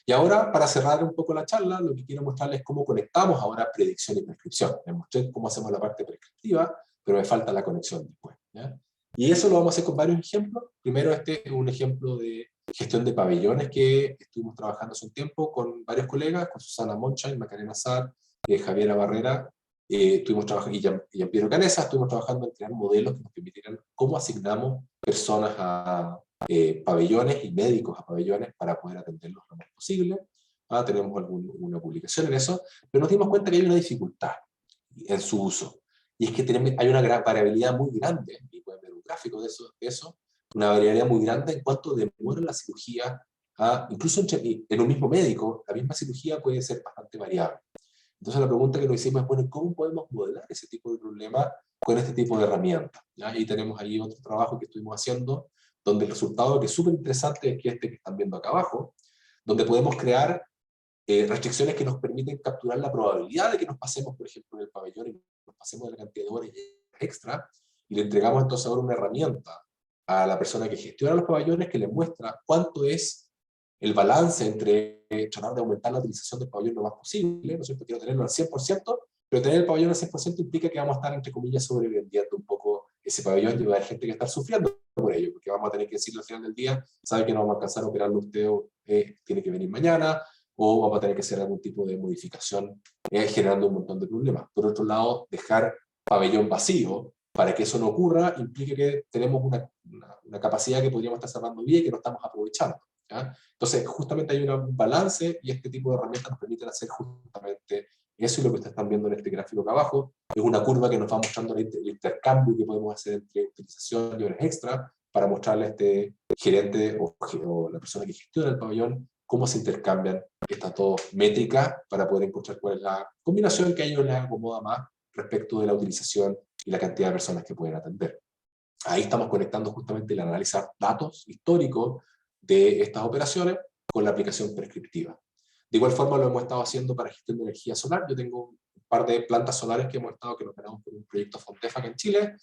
Y ahora, para cerrar un poco la charla, lo que quiero mostrarles es cómo conectamos ahora predicción y prescripción. Les mostré cómo hacemos la parte prescriptiva, pero me falta la conexión después, ¿ya? Y eso lo vamos a hacer con varios ejemplos. Primero, este es un ejemplo de gestión de pabellones que estuvimos trabajando hace un tiempo con varios colegas, con Susana Moncha, Macarena Sar, Javiera Barrera, estuvimos trabajando, y Jean-Pierre Canesa, estuvimos trabajando en crear modelos que nos permitieran cómo asignamos personas a pabellones y médicos a pabellones para poder atenderlos lo más posible. Tenemos una publicación en eso, pero nos dimos cuenta que hay una dificultad en su uso, y es que hay una gran variabilidad muy grande, y pueden ver un gráfico de eso, una variabilidad muy grande en cuanto demora la cirugía, incluso en un mismo médico, la misma cirugía puede ser bastante variable. Entonces la pregunta que nos hicimos es, bueno, ¿cómo podemos modelar ese tipo de problema con este tipo de herramientas? ¿Ya? Y tenemos ahí otro trabajo que estuvimos haciendo, donde el resultado que es súper interesante es que este que están viendo acá abajo, donde podemos crear restricciones que nos permiten capturar la probabilidad de que nos pasemos, por ejemplo, en el pabellón y nos pasemos de la cantidad de horas extra, y le entregamos entonces ahora una herramienta a la persona que gestiona los pabellones que le muestra cuánto es el balance entre tratar de aumentar la utilización del pabellón lo más posible, ¿no es cierto? Quiero tenerlo al 100%, pero tener el pabellón al 100% implica que vamos a estar, entre comillas, sobrevendiendo un poco ese pabellón, y va a haber gente que está sufriendo por ello, porque vamos a tener que decirle al final del día, sabe que no vamos a alcanzar a operarlo usted, o tiene que venir mañana, o vamos a tener que hacer algún tipo de modificación, generando un montón de problemas. Por otro lado, dejar pabellón vacío para que eso no ocurra implica que tenemos una capacidad que podríamos estar cerrando bien y que no estamos aprovechando. ¿Ya? Entonces, justamente hay un balance, y este tipo de herramientas nos permiten hacer justamente eso, y lo que ustedes están viendo en este gráfico acá abajo es una curva que nos va mostrando el intercambio que podemos hacer entre utilización y horas extra, para mostrarle a este gerente o la persona que gestiona el pabellón cómo se intercambian estas dos métricas para poder encontrar cuál es la combinación que a ellos les acomoda más respecto de la utilización y la cantidad de personas que pueden atender. Ahí estamos conectando justamente el analizar datos históricos de estas operaciones con la aplicación prescriptiva. De igual forma lo hemos estado haciendo para gestión de energía solar. Yo tengo un par de plantas solares que nos operamos por un proyecto Fontefa acá en Chile,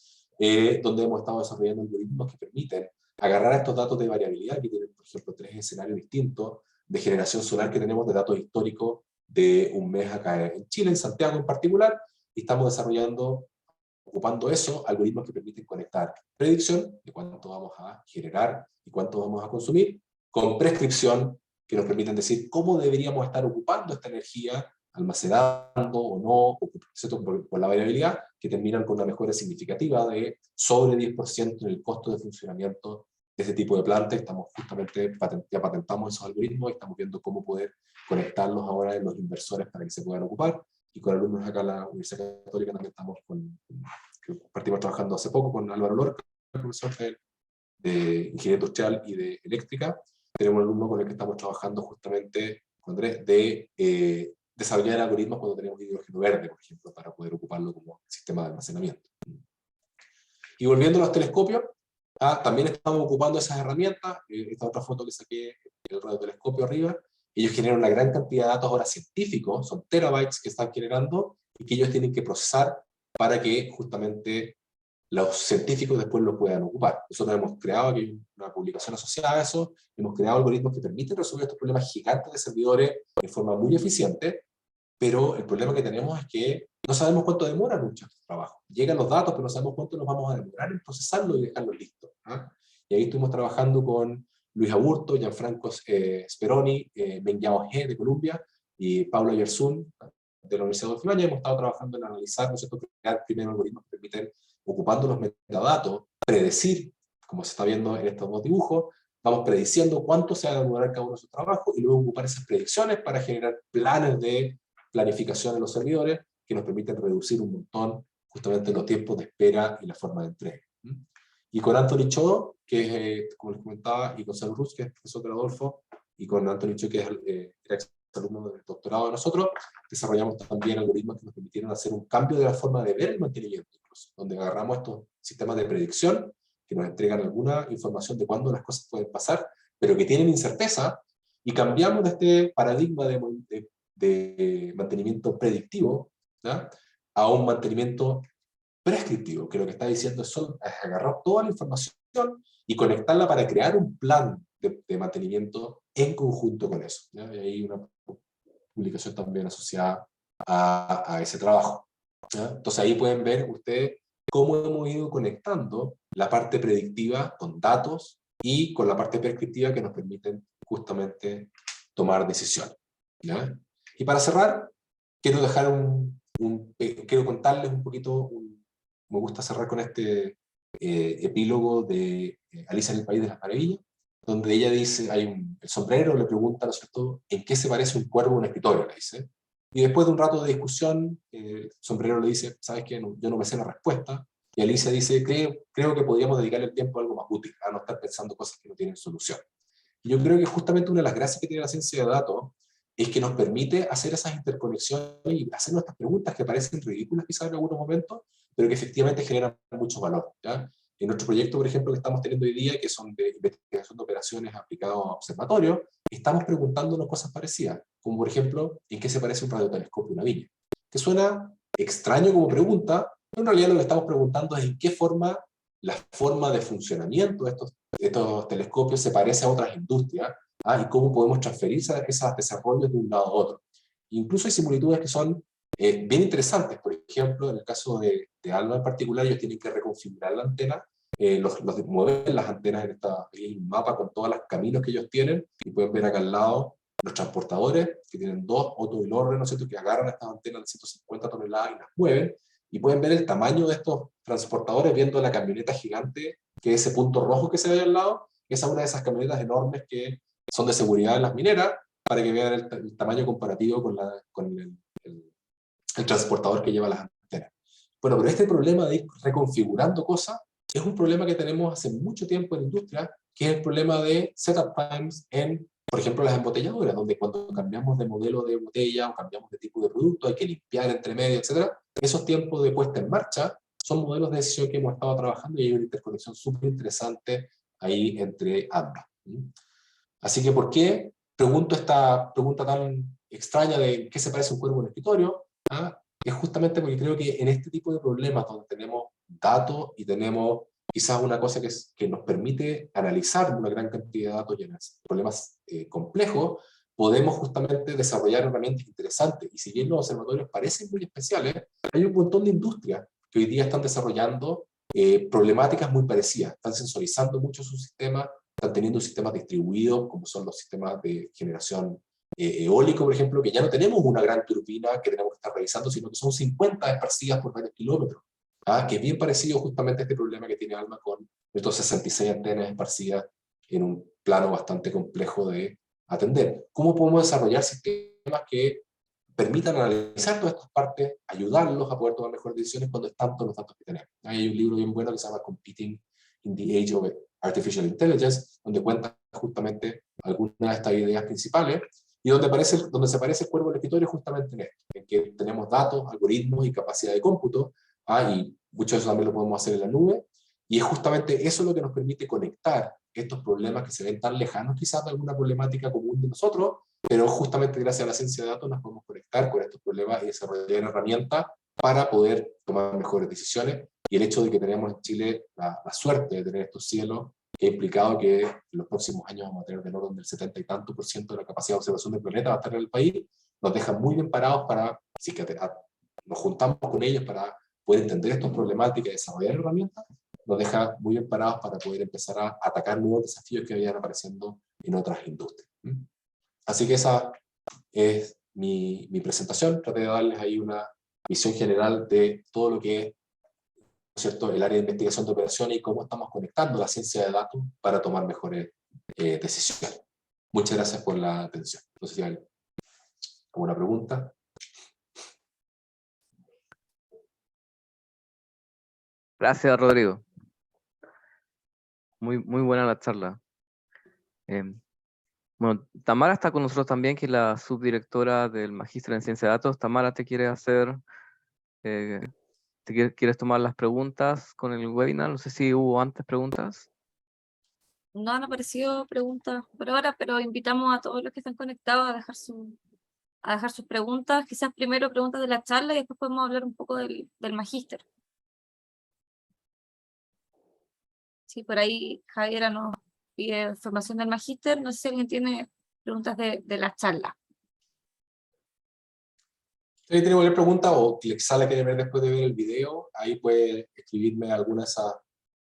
donde hemos estado desarrollando algoritmos que permiten agarrar estos datos de variabilidad, que tienen, por ejemplo, 3 escenarios distintos de generación solar que tenemos de datos históricos de un mes acá en Chile, en Santiago en particular, y estamos desarrollando, ocupando eso, algoritmos que permiten conectar predicción de cuánto vamos a generar y cuánto vamos a consumir, con prescripción, que nos permiten decir cómo deberíamos estar ocupando esta energía, almacenando o no, ¿cierto? Por la variabilidad, que terminan con una mejora significativa de sobre 10% en el costo de funcionamiento de este tipo de plantas. Estamos justamente, ya patentamos esos algoritmos y estamos viendo cómo poder conectarlos ahora en los inversores para que se puedan ocupar. Y con alumnos acá en la Universidad Católica también estamos que partimos trabajando hace poco con Álvaro Lorca, profesor de Ingeniería Industrial y de Eléctrica. Tenemos un alumno con el que estamos trabajando justamente, Andrés, de desarrollar algoritmos cuando tenemos hidrógeno verde, por ejemplo, para poder ocuparlo como sistema de almacenamiento. Y volviendo a los telescopios, también estamos ocupando esas herramientas. Esta otra foto que saqué, el radiotelescopio arriba, ellos generan una gran cantidad de datos ahora científicos, son terabytes que están generando y que ellos tienen que procesar para que justamente los científicos después lo puedan ocupar. Nosotros hemos creado aquí una publicación asociada a eso, hemos creado algoritmos que permiten resolver estos problemas gigantes de servidores de forma muy eficiente, pero el problema que tenemos es que no sabemos cuánto demora nuestro trabajo. Llegan los datos, pero no sabemos cuánto nos vamos a demorar en procesarlo y dejarlo listo. Y ahí estuvimos trabajando con Luis Aburto, Gianfranco Speroni, Mengyao He de Colombia, y Paula Yersun de la Universidad de Pensilvania. Hemos estado trabajando en analizar, ¿no es cierto?, crear primero algoritmos que permiten, ocupando los metadatos, predecir, como se está viendo en estos dos dibujos, vamos prediciendo cuánto se va a demorar cada uno de sus trabajos y luego ocupar esas predicciones para generar planes de planificación en los servidores que nos permiten reducir un montón justamente los tiempos de espera y la forma de entrega. Y con Anthony Cho, que es, como les comentaba, y con Sam Ruz, que es profesor de Adolfo, y con Anthony Cho, que es exalumno del doctorado de nosotros, desarrollamos también algoritmos que nos permitieron hacer un cambio de la forma de ver el mantenimiento, incluso, donde agarramos estos sistemas de predicción que nos entregan alguna información de cuándo las cosas pueden pasar, pero que tienen incerteza, y cambiamos de este paradigma de mantenimiento predictivo, ¿ya?, a un mantenimiento prescriptivo, que lo que está diciendo es agarrar toda la información y conectarla para crear un plan de mantenimiento en conjunto con eso, ¿ya? Y hay una publicación también asociada a ese trabajo, ¿ya? Entonces ahí pueden ver ustedes cómo hemos ido conectando la parte predictiva con datos y con la parte prescriptiva que nos permiten justamente tomar decisiones, ¿ya? Y para cerrar, quiero dejar quiero contarles un poquito, me gusta cerrar con este epílogo de Alicia en el País de las Maravillas, donde ella dice, el sombrero le pregunta, ¿no es cierto?, ¿en qué se parece un cuervo a un escritorio?, le dice. Y después de un rato de discusión, el sombrero le dice, ¿sabes qué? Yo no me sé la respuesta. Y Alicia dice, creo que podríamos dedicarle el tiempo a algo más útil, a no estar pensando cosas que no tienen solución. Y yo creo que justamente una de las gracias que tiene la ciencia de datos es que nos permite hacer esas interconexiones y hacer nuestras preguntas que parecen ridículas quizás en algunos momentos, pero que efectivamente generan mucho valor, ¿ya? En nuestro proyecto, por ejemplo, que estamos teniendo hoy día, que son de investigación de operaciones aplicadas a observatorios, estamos preguntándonos cosas parecidas, como por ejemplo, ¿en qué se parece un radiotelescopio a una viña? Que suena extraño como pregunta, pero en realidad lo que estamos preguntando es en qué forma la forma de funcionamiento de estos telescopios se parece a otras industrias, y cómo podemos transferir esos desarrollos de un lado a otro. Incluso hay similitudes que son bien interesantes. Por ejemplo, en el caso de ALMA en particular, ellos tienen que reconfigurar la antena, mueven las antenas hay un mapa con todos los caminos que ellos tienen, y pueden ver acá al lado los transportadores, que tienen dos Otto y Lorre, ¿no es cierto?, que agarran estas antenas de 150 toneladas y las mueven, y pueden ver el tamaño de estos transportadores viendo la camioneta gigante, que es ese punto rojo que se ve al lado. Esa es una de esas camionetas enormes que son de seguridad en las mineras, para que vean el tamaño comparativo con el transportador que lleva las antenas. Bueno, pero este problema de ir reconfigurando cosas es un problema que tenemos hace mucho tiempo en la industria, que es el problema de setup times en, por ejemplo, las embotelladoras, donde cuando cambiamos de modelo de botella o cambiamos de tipo de producto, hay que limpiar entre medio, etc. Esos tiempos de puesta en marcha son modelos de decisión que hemos estado trabajando y hay una interconexión súper interesante ahí entre ambas. Así que, ¿por qué pregunto esta pregunta tan extraña de qué se parece un cuervo en el escritorio? Es justamente porque creo que en este tipo de problemas donde tenemos datos y tenemos quizás una cosa que nos permite analizar una gran cantidad de datos y en problemas complejos, podemos justamente desarrollar herramientas interesantes. Y si bien los observatorios parecen muy especiales, hay un montón de industrias que hoy día están desarrollando problemáticas muy parecidas. Están sensorizando mucho sus sistemas, están teniendo sistemas distribuidos, como son los sistemas de generación eólico, por ejemplo, que ya no tenemos una gran turbina que tenemos que estar revisando, sino que son 50 esparcidas por varios kilómetros. Que es bien parecido justamente a este problema que tiene ALMA con estos 66 antenas esparcidas en un plano bastante complejo de atender. ¿Cómo podemos desarrollar sistemas que permitan analizar todas estas partes, ayudarlos a poder tomar mejores decisiones cuando están todos los datos que tenemos? Hay un libro bien bueno que se llama Competing in the Age of Artificial Intelligence, donde cuenta justamente algunas de estas ideas principales, y donde se parece el cuervo del escritorio justamente en esto, en que tenemos datos, algoritmos y capacidad de cómputo, y mucho de eso también lo podemos hacer en la nube, y es justamente eso lo que nos permite conectar estos problemas que se ven tan lejanos quizás de alguna problemática común de nosotros, pero justamente gracias a la ciencia de datos nos podemos conectar con estos problemas y desarrollar herramientas para poder tomar mejores decisiones. Y el hecho de que tenemos en Chile la suerte de tener estos cielos, que ha implicado que en los próximos años vamos a tener del orden del 70 y tanto por ciento de la capacidad de observación del planeta va a estar en el país, nos deja muy bien parados para, si que nos juntamos con ellos para poder entender estas problemáticas y desarrollar herramientas, nos deja muy bien parados para poder empezar a atacar nuevos desafíos que vayan apareciendo en otras industrias. Así que esa es mi presentación. Traté de darles ahí una visión general de todo lo que es, ¿cierto?, el área de investigación de operaciones y cómo estamos conectando la ciencia de datos para tomar mejores decisiones. Muchas gracias por la atención. No sé si hay alguna pregunta. Gracias, Rodrigo. Muy buena la charla. Bueno, Tamara está con nosotros también, que es la subdirectora del Magíster en Ciencia de Datos. Tamara, ¿te quieres hacer, quieres tomar las preguntas con el webinar? No sé si hubo antes preguntas. No han aparecido preguntas por ahora, pero invitamos a todos los que están conectados a dejar sus preguntas, quizás primero preguntas de la charla y después podemos hablar un poco del magíster. Sí, por ahí Javiera nos pide información del magíster, no sé si alguien tiene preguntas de la charla. Si alguien tiene cualquier pregunta o que sale quiere ver después de ver el video, ahí puede escribirme alguna de esas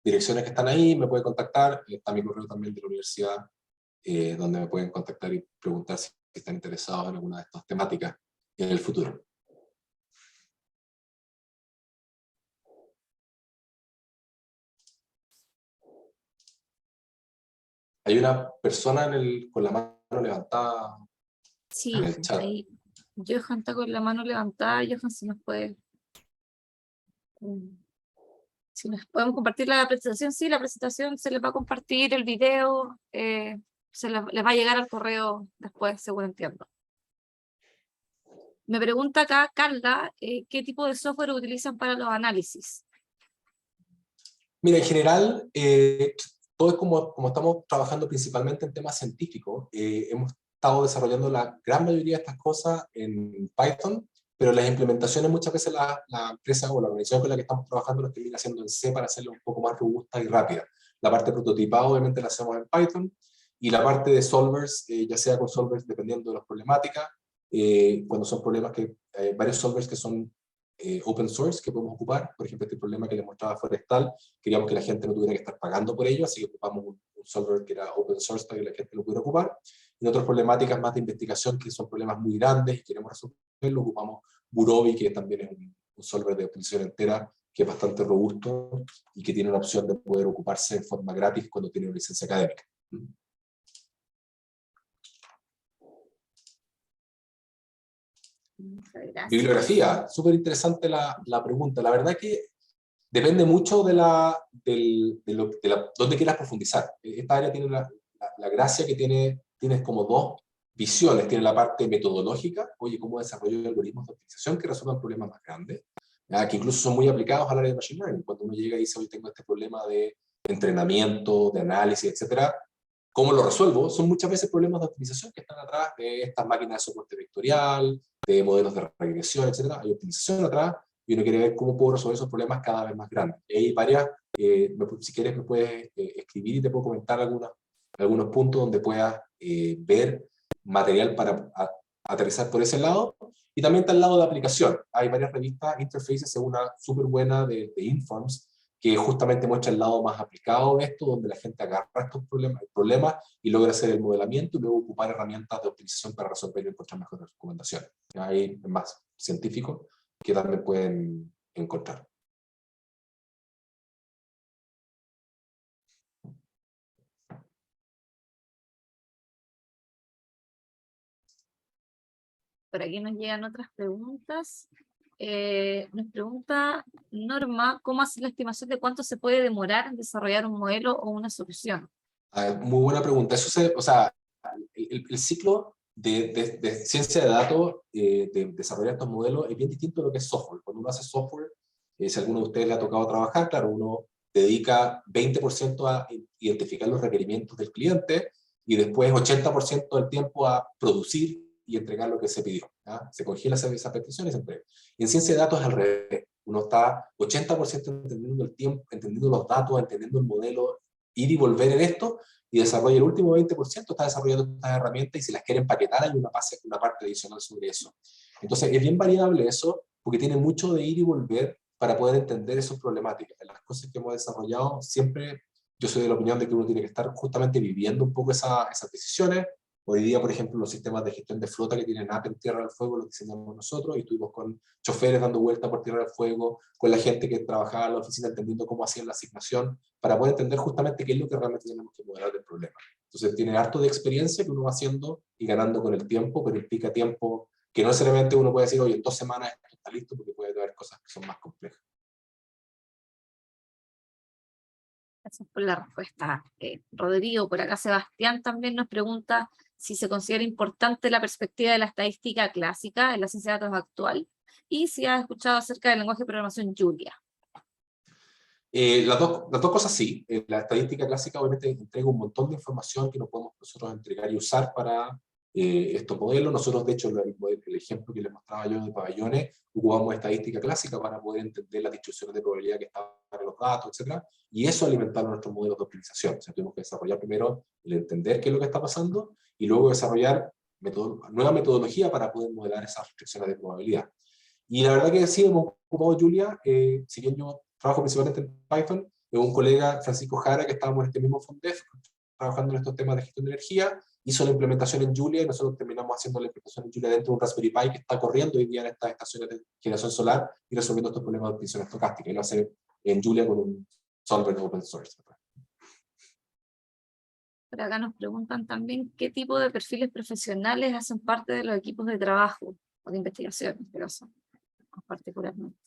direcciones que están ahí, me puede contactar. Está mi correo también de la universidad, donde me pueden contactar y preguntar si están interesados en alguna de estas temáticas en el futuro. Hay una persona con la mano levantada Sí, en el chat. ahí Johan está con la mano levantada. Johan, si nos puede... Si nos podemos compartir la presentación, sí, la presentación se les va a compartir, el video, les va a llegar al correo después, según entiendo. Me pregunta acá Carla, ¿qué tipo de software utilizan para los análisis? Mira, en general, todo es como estamos trabajando principalmente en temas científicos. Hemos estado desarrollando la gran mayoría de estas cosas en Python, pero las implementaciones muchas veces la empresa o la organización con la que estamos trabajando las termina haciendo en C para hacerlo un poco más robusta y rápida. La parte prototipada obviamente la hacemos en Python, y la parte de solvers, ya sea con solvers dependiendo de las problemáticas, cuando son problemas que varios solvers que son open source que podemos ocupar. Por ejemplo, este problema que les mostraba forestal, queríamos que la gente no tuviera que estar pagando por ello, así que ocupamos un solver que era open source para que la gente lo pudiera ocupar. Y otras problemáticas más de investigación, que son problemas muy grandes y queremos resolverlo, ocupamos Burobi, que también es un solver de optimización entera, que es bastante robusto y que tiene la opción de poder ocuparse de forma gratis cuando tiene una licencia académica. Bibliografía, súper interesante la pregunta. La verdad que depende mucho de dónde quieras profundizar. Esta área tiene la gracia que tienes como dos visiones. Tiene la parte metodológica, oye, cómo desarrollo algoritmos de optimización que resuelvan problemas más grandes. que incluso son muy aplicados al área de Machine Learning. Cuando uno llega y dice, hoy tengo este problema de entrenamiento, de análisis, etcétera, ¿cómo lo resuelvo? Son muchas veces problemas de optimización que están atrás de estas máquinas de soporte vectorial, de modelos de regresión, etcétera. Hay optimización atrás y uno quiere ver cómo puedo resolver esos problemas cada vez más grandes. Y hay varias, si quieres me puedes escribir y te puedo comentar algunos puntos donde puedas ver material para aterrizar por ese lado. Y también está el lado de aplicación. Hay varias revistas, Interfaces es una súper buena de Informs, que justamente muestra el lado más aplicado de esto, donde la gente agarra estos problemas y logra hacer el modelamiento y luego ocupar herramientas de optimización para resolver y encontrar mejores recomendaciones. Hay más científicos que también pueden encontrar. Por aquí nos llegan otras preguntas. Nos pregunta Norma, ¿cómo hace la estimación de cuánto se puede demorar en desarrollar un modelo o una solución? Muy buena pregunta. O sea, el ciclo de ciencia de datos, de desarrollar estos modelos, es bien distinto a lo que es software. Cuando uno hace software, si a alguno de ustedes le ha tocado trabajar, claro, uno dedica 20% a identificar los requerimientos del cliente y después 80% del tiempo a producir y entregar lo que se pidió. ¿Ya? Se congela esa petición y se entrega. Y en ciencia de datos es al revés. Uno está 80% entendiendo el tiempo, entendiendo los datos, entendiendo el modelo, ir y volver en esto, y desarrolla el último 20%, está desarrollando estas herramientas, y si las quieren empaquetar hay una parte adicional sobre eso. Entonces es bien variable eso, porque tiene mucho de ir y volver para poder entender esas problemáticas. En las cosas que hemos desarrollado, siempre yo soy de la opinión de que uno tiene que estar justamente viviendo un poco esas decisiones. Hoy día, por ejemplo, los sistemas de gestión de flota que tienen app en Tierra del Fuego los diseñamos nosotros, y estuvimos con choferes dando vueltas por Tierra del Fuego, con la gente que trabajaba en la oficina entendiendo cómo hacían la asignación, para poder entender justamente qué es lo que realmente tenemos que modelar del problema. Entonces tiene harto de experiencia que uno va haciendo y ganando con el tiempo, pero implica tiempo que no necesariamente uno puede decir, oye, en 2 semanas esto está listo, porque puede haber cosas que son más complejas. Gracias por la respuesta, Rodrigo. Por acá Sebastián también nos pregunta si se considera importante la perspectiva de la estadística clásica en la ciencia de datos actual y si ha escuchado acerca del lenguaje de programación Julia. Las dos cosas sí. La estadística clásica obviamente entrega un montón de información que no podemos nosotros entregar y usar para estos modelos. Nosotros, de hecho, el ejemplo que les mostraba yo de pabellones, ocupamos estadística clásica para poder entender las distribuciones de probabilidad que estaban en los datos, etc. Y eso alimentaron nuestros modelos de optimización. O sea, tuvimos que desarrollar primero el entender qué es lo que está pasando y luego desarrollar nueva metodología para poder modelar esas restricciones de probabilidad. Y la verdad que sí, hemos ocupado Julia, si bien yo trabajo principalmente en Python, de un colega, Francisco Jara, que estábamos en este mismo Fondesk, trabajando en estos temas de gestión de energía, hizo la implementación en Julia, y nosotros terminamos haciendo la implementación en Julia dentro de un Raspberry Pi que está corriendo hoy día en estas estaciones de generación solar y resolviendo estos problemas de optimización estocástica, y lo hace en Julia con un solver de open source. Por acá nos preguntan también qué tipo de perfiles profesionales hacen parte de los equipos de trabajo o de investigación, en este caso, particularmente.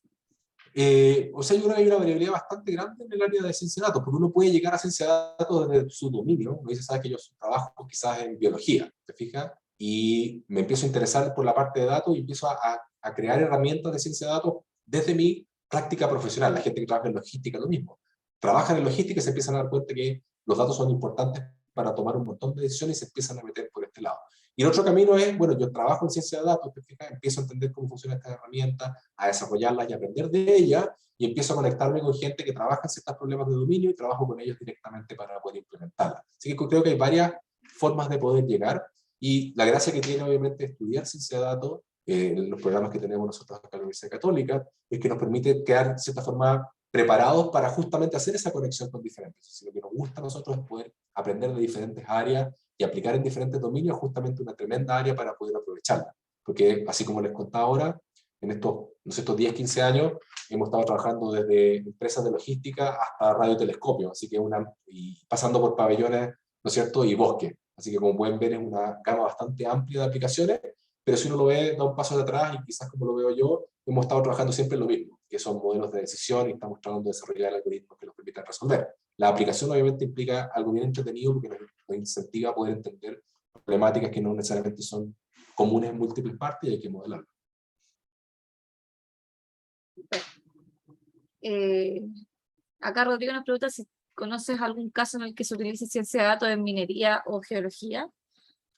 O sea, yo creo que hay una variabilidad bastante grande en el área de ciencia de datos, porque uno puede llegar a ciencia de datos desde su dominio. Uno dice, sabes que yo trabajo quizás en biología, ¿te fijas? Y me empiezo a interesar por la parte de datos y empiezo a crear herramientas de ciencia de datos desde mi práctica profesional. La gente que trabaja en logística, lo mismo. Trabajan en logística y se empiezan a dar cuenta que los datos son importantes para tomar un montón de decisiones y se empiezan a meter por este lado. Y el otro camino es, bueno, yo trabajo en ciencia de datos, empiezo a entender cómo funcionan estas herramientas, a desarrollarlas y aprender de ellas, y empiezo a conectarme con gente que trabaja en ciertos problemas de dominio y trabajo con ellos directamente para poder implementarlas. Así que creo que hay varias formas de poder llegar, y la gracia que tiene obviamente estudiar ciencia de datos, los programas que tenemos nosotros acá en la Universidad Católica, es que nos permite quedar de cierta forma preparados para justamente hacer esa conexión con diferentes. Así, lo que nos gusta a nosotros es poder aprender de diferentes áreas y aplicar en diferentes dominios, justamente una tremenda área para poder aprovecharla. Porque así como les contaba ahora, en estos 10, 15 años hemos estado trabajando desde empresas de logística hasta radiotelescopios, así que y pasando por pabellones, ¿no es cierto?, y bosques. Así que como pueden ver es una gama bastante amplia de aplicaciones, pero si uno lo ve, da un paso de atrás, y quizás como lo veo yo, hemos estado trabajando siempre en lo mismo, que son modelos de decisión, y estamos tratando de desarrollar algoritmos que nos permitan resolver. La aplicación obviamente implica algo bien entretenido, porque nos incentiva a poder entender problemáticas que no necesariamente son comunes en múltiples partes y hay que modelarlas. Acá Rodrigo nos pregunta si conoces algún caso en el que se utilice ciencia de datos en minería o geología.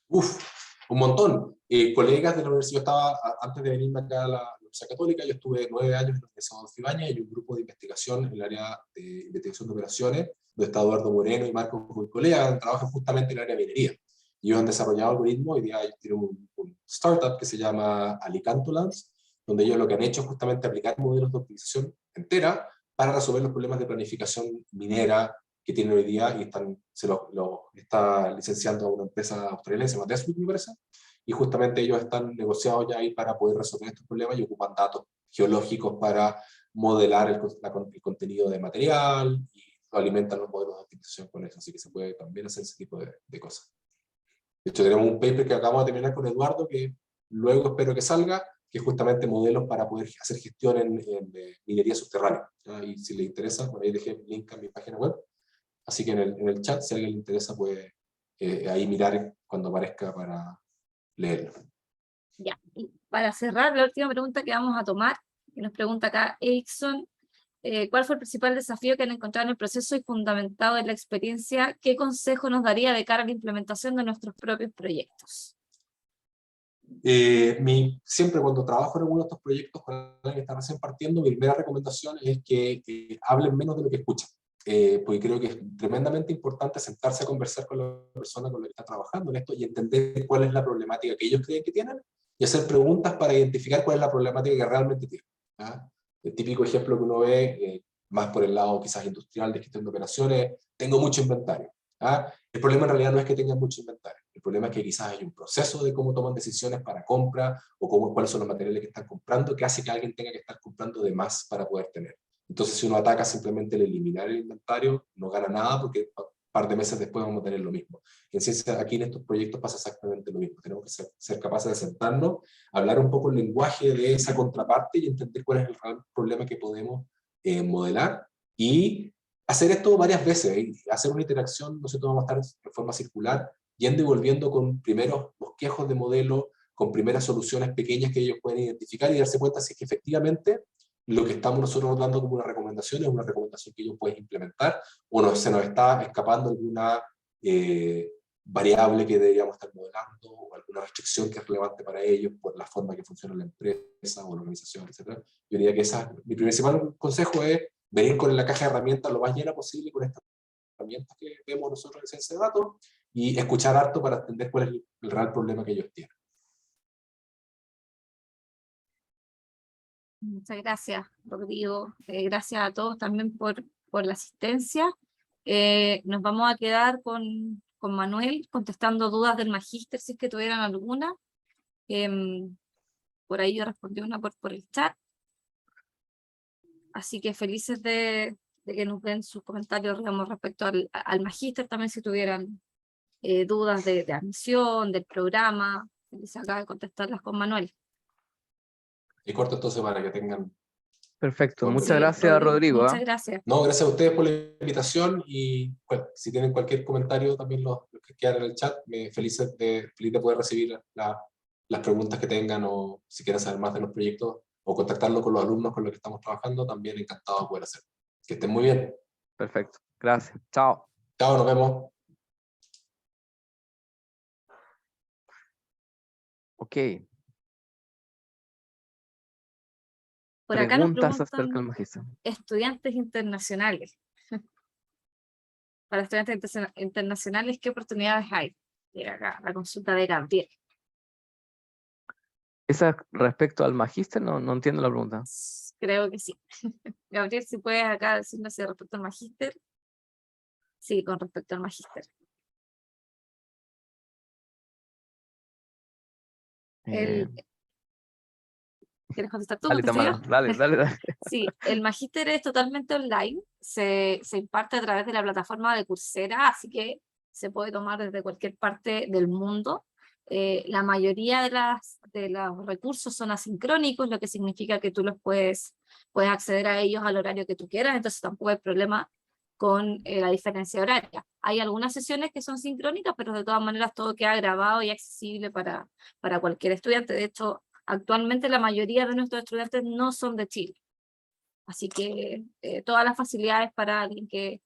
Uf, un montón. Colegas de la universidad, yo estaba, antes de venirme acá a la Universidad Católica, yo estuve 9 años en la Universidad Adolfo Ibáñez, y un grupo de investigación en el área de investigación de operaciones, donde está Eduardo Moreno y Marcos, mi colega, trabajan justamente en el área de minería. Y ellos han desarrollado algoritmos, y día tienen un startup que se llama Alicantulans, donde ellos lo que han hecho es justamente aplicar modelos de optimización entera para resolver los problemas de planificación minera que tienen hoy día, y se lo está licenciando a una empresa australiana, se llama Deswik, me parece, y justamente ellos están negociados ya ahí para poder resolver estos problemas, y ocupan datos geológicos para modelar el contenido de material, y lo alimentan los modelos de optimización con eso, así que se puede también hacer ese tipo de cosas. De hecho, tenemos un paper que acabamos de terminar con Eduardo, que luego espero que salga, que es justamente modelos para poder hacer gestión en minería subterránea. Y si les interesa, por ahí dejé el link a mi página web. Así que en el chat, si a alguien le interesa, puede ahí mirar cuando aparezca para leerlo. Ya, y para cerrar, la última pregunta que vamos a tomar, que nos pregunta acá Erickson, ¿cuál fue el principal desafío que han encontrado en el proceso y fundamentado en la experiencia? ¿Qué consejo nos daría de cara a la implementación de nuestros propios proyectos? Siempre cuando trabajo en alguno de estos proyectos con alguien que está recién partiendo, mi primera recomendación es que hablen menos de lo que escuchan. Porque creo que es tremendamente importante sentarse a conversar con la persona con la que está trabajando en esto y entender cuál es la problemática que ellos creen que tienen, y hacer preguntas para identificar cuál es la problemática que realmente tienen. ¿Ah? El típico ejemplo que uno ve, más por el lado quizás industrial de gestión de operaciones: tengo mucho inventario. ¿Ah? El problema en realidad no es que tengan mucho inventario, el problema es que quizás hay un proceso de cómo toman decisiones para compra, o cuáles son los materiales que están comprando, que hace que alguien tenga que estar comprando de más para poder tener. Entonces, si uno ataca simplemente el eliminar el inventario, no gana nada, porque un par de meses después vamos a tener lo mismo. En ciencia, aquí en estos proyectos pasa exactamente lo mismo. Tenemos que ser capaces de sentarnos, hablar un poco el lenguaje de esa contraparte y entender cuál es el real problema que podemos modelar, y hacer esto varias veces, y hacer una interacción. Nosotros vamos a estar de forma circular, yendo y volviendo con primeros bosquejos de modelo, con primeras soluciones pequeñas que ellos pueden identificar, y darse cuenta si es que efectivamente lo que estamos nosotros dando como una recomendación es una recomendación que ellos pueden implementar, o no, se nos está escapando alguna variable que deberíamos estar modelando, o alguna restricción que es relevante para ellos por la forma que funciona la empresa o la organización, etc. Yo diría que mi principal consejo es venir con la caja de herramientas lo más llena posible con estas herramientas que vemos nosotros en ciencia de datos, y escuchar harto para entender cuál es el real problema que ellos tienen. Muchas gracias, Rodrigo. Gracias a todos también por la asistencia. Nos vamos a quedar con Manuel contestando dudas del magíster, si es que tuvieran alguna. Por ahí yo respondí una por el chat. Así que felices de que nos den sus comentarios, digamos, respecto al magíster, también si tuvieran dudas de admisión, del programa. Felices acá de contestarlas con Manuel. Y corto entonces para que tengan... Perfecto, muchas Sí, gracias, Rodrigo. Muchas gracias. No, gracias a ustedes por la invitación, y si tienen cualquier comentario, también los que quedan en el chat, feliz de poder recibir las preguntas que tengan, o si quieren saber más de los proyectos, o contactarlo con los alumnos con los que estamos trabajando, también encantado de poder hacerlo. Que estén muy bien. Perfecto, gracias. Chao. Chao, nos vemos. Ok. Por acá nos Preguntas acerca del preguntan magíster. estudiantes internacionales. Para estudiantes internacionales, ¿qué oportunidades hay? Llega acá la consulta de Gabriel. ¿Esa respecto al magíster? No entiendo la pregunta. Creo que sí. Gabriel, si puedes acá decirnos si respecto al magíster. Sí, con respecto al magíster. ¿Quieres contestar tú? Dale, Tamara, dale. Sí, el magíster es totalmente online, se imparte a través de la plataforma de Coursera, así que se puede tomar desde cualquier parte del mundo. La mayoría de los recursos son asincrónicos, lo que significa que tú puedes acceder a ellos al horario que tú quieras, entonces tampoco hay problema con la diferencia horaria. Hay algunas sesiones que son sincrónicas, pero de todas maneras todo queda grabado y accesible para cualquier estudiante. De hecho, actualmente la mayoría de nuestros estudiantes no son de Chile. Así que todas las facilidades para alguien que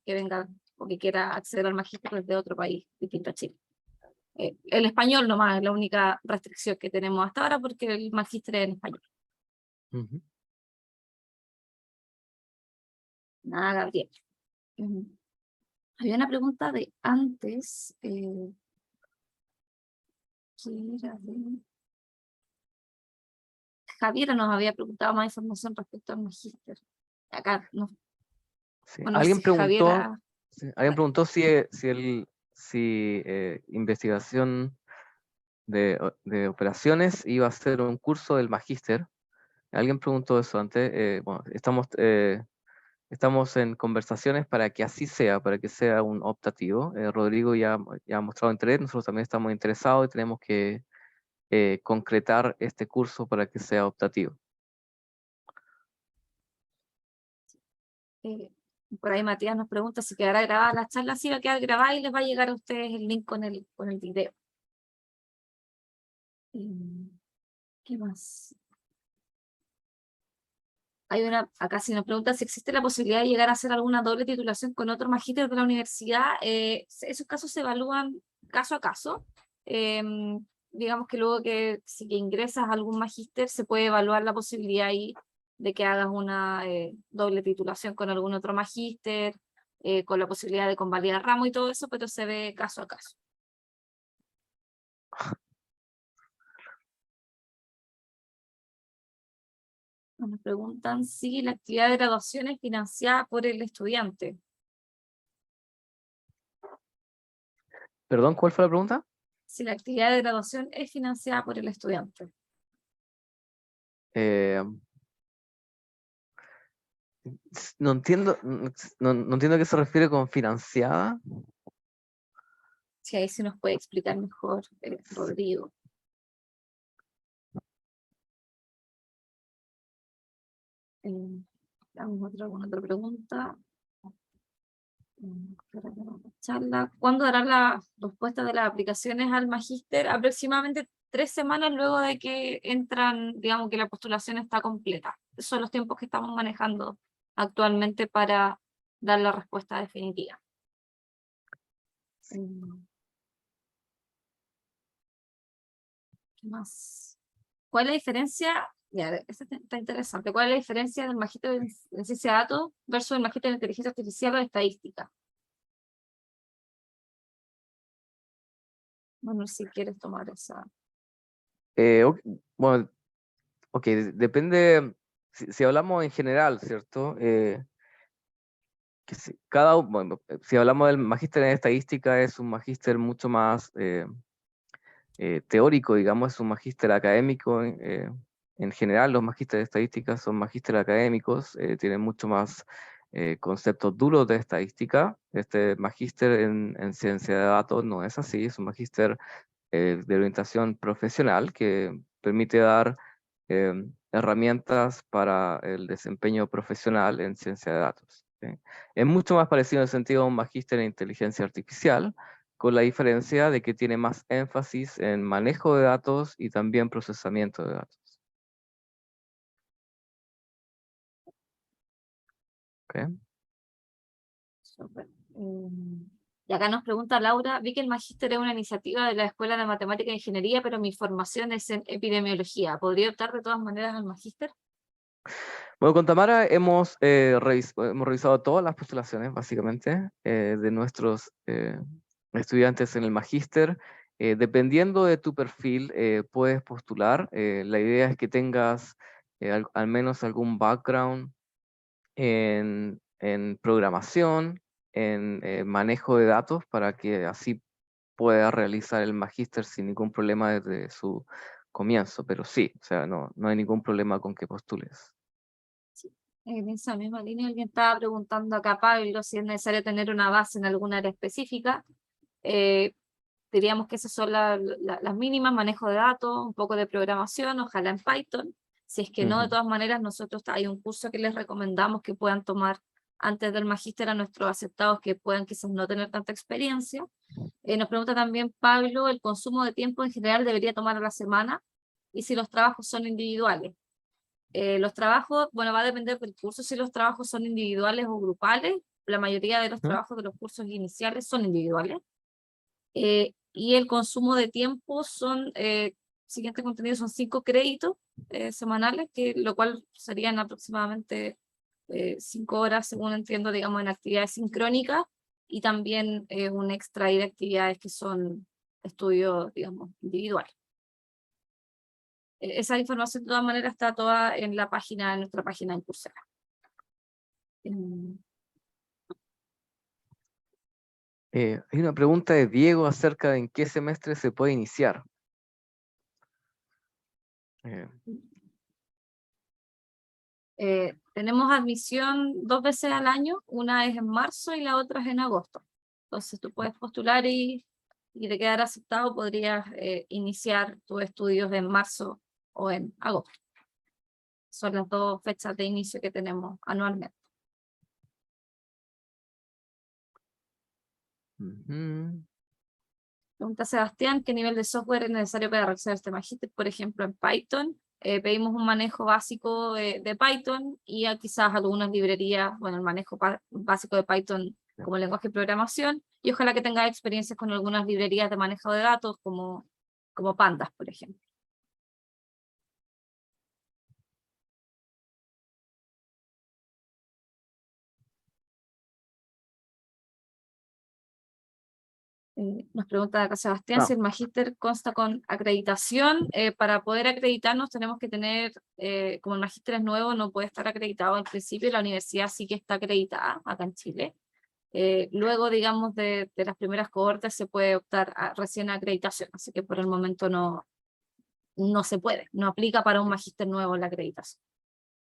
venga o que quiera acceder al magíster desde otro país distinto a Chile. El español nomás es la única restricción que tenemos hasta ahora porque el magíster es en español. Ujú. Nada, Gabriel. Había una pregunta de antes. Que era de... Javiera nos había preguntado más información respecto al magíster. Acá, no. Sí. Bueno, si Javiera... Alguien preguntó si investigación de operaciones iba a ser un curso del magíster. Alguien preguntó eso antes. Bueno, estamos en conversaciones para que así sea, para que sea un optativo. Rodrigo ya ha mostrado interés, nosotros también estamos interesados y tenemos que concretar este curso para que sea optativo. Por ahí Matías nos pregunta si quedará grabada la charla. Sí, va a quedar grabada y les va a llegar a ustedes el link con el video. ¿Qué más? Acá sí nos pregunta si existe la posibilidad de llegar a hacer alguna doble titulación con otro magíster de la universidad. Esos casos se evalúan caso a caso. Digamos que luego si ingresas a algún magíster se puede evaluar la posibilidad ahí de que hagas una doble titulación con algún otro magíster, con la posibilidad de convalidar ramo y todo eso, pero se ve caso a caso. Nos preguntan si la actividad de graduación es financiada por el estudiante. Perdón, ¿cuál fue la pregunta? Si la actividad de graduación es financiada por el estudiante. No entiendo, no entiendo a qué se refiere con financiada. Si ahí se nos puede explicar mejor, Rodrigo. Damos otra pregunta. Charla. ¿Cuándo darán las respuestas de las aplicaciones al magíster? Aproximadamente 3 semanas luego de que entran, digamos que la postulación está completa. Esos son los tiempos que estamos manejando actualmente para dar la respuesta definitiva. ¿Qué más? ¿Cuál es la diferencia? Ya, esto está interesante. ¿Cuál es la diferencia del magíster en ciencia de datos versus el magíster en inteligencia artificial o estadística? Bueno, si quieres tomar esa. Bueno, ok, depende, si hablamos en general, ¿cierto? Bueno, si hablamos del magíster en estadística, es un magíster mucho más teórico, digamos, es un magíster académico. En general, los magísteres de estadística son magísteres académicos, tienen mucho más conceptos duros de estadística. Este magíster en ciencia de datos no es así, es un magíster de orientación profesional que permite dar herramientas para el desempeño profesional en ciencia de datos. ¿Sí? Es mucho más parecido en el sentido a un magíster en inteligencia artificial, con la diferencia de que tiene más énfasis en manejo de datos y también procesamiento de datos. ¿Okay? Super. Y acá nos pregunta Laura, vi que el magíster es una iniciativa de la Escuela de Matemática e Ingeniería, pero mi formación es en epidemiología. ¿Podría optar de todas maneras al magíster? Bueno, con Tamara hemos revisado todas las postulaciones, básicamente, de nuestros estudiantes en el magíster. Dependiendo de tu perfil, puedes postular. La idea es que tengas al menos algún background en programación, en manejo de datos, para que así pueda realizar el magíster sin ningún problema desde su comienzo. Pero sí, o sea, no hay ningún problema con que postules. En esa misma línea, alguien estaba preguntando acá, Pablo, si es necesario tener una base en alguna área específica. Diríamos que esas son las mínimas: manejo de datos, un poco de programación, ojalá en Python. Si es que no, de todas maneras, nosotros hay un curso que les recomendamos que puedan tomar antes del magíster a nuestros aceptados que puedan quizás no tener tanta experiencia. Nos pregunta también Pablo, ¿el consumo de tiempo en general debería tomar a la semana? Y si los trabajos son individuales. Los trabajos, bueno, va a depender del curso si los trabajos son individuales o grupales. La mayoría de los trabajos de los cursos iniciales son individuales. Y el consumo de tiempo son, siguiente contenido son 5 créditos semanales, lo cual serían aproximadamente 5 horas, según entiendo, digamos, en actividades sincrónicas, y también un extra ahí de actividades que son estudios, digamos, individuales. Esa información de todas maneras está toda en la página, en nuestra página en Coursera. Hay una pregunta de Diego acerca de en qué semestre se puede iniciar. Tenemos admisión 2 veces al año, una es en marzo y la otra es en agosto. Entonces tú puedes postular y de quedar aceptado podrías iniciar tus estudios en marzo o en agosto. Son las 2 fechas de inicio que tenemos anualmente. Pregunta Sebastián, ¿qué nivel de software es necesario para realizar este magíster? Por ejemplo, en Python, pedimos un manejo básico de Python y quizás algunas librerías, bueno, el manejo básico de Python como lenguaje de programación, y ojalá que tengas experiencias con algunas librerías de manejo de datos como Pandas, por ejemplo. Nos pregunta acá Sebastián si el magíster consta con acreditación. Para poder acreditarnos tenemos que tener, como el magíster es nuevo, no puede estar acreditado al principio, la universidad sí que está acreditada acá en Chile. Luego, digamos, de las primeras cohortes se puede optar recién a acreditación, así que por el momento no se puede, no aplica para un magíster nuevo la acreditación.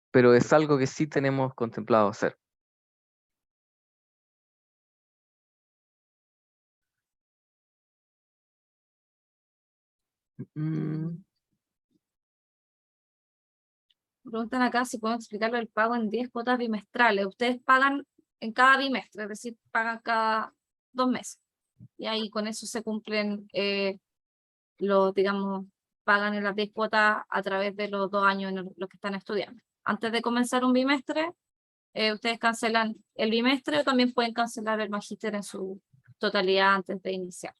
Pero es algo que sí tenemos contemplado hacer. Preguntan acá si puedo explicarlo el pago en 10 cuotas bimestrales. Ustedes pagan en cada bimestre, es decir, pagan cada 2 meses. Y ahí con eso se cumplen digamos, pagan en las 10 cuotas a través de los 2 años en los que están estudiando. Antes de comenzar un bimestre, ustedes cancelan el bimestre o también pueden cancelar el magíster en su totalidad antes de iniciar.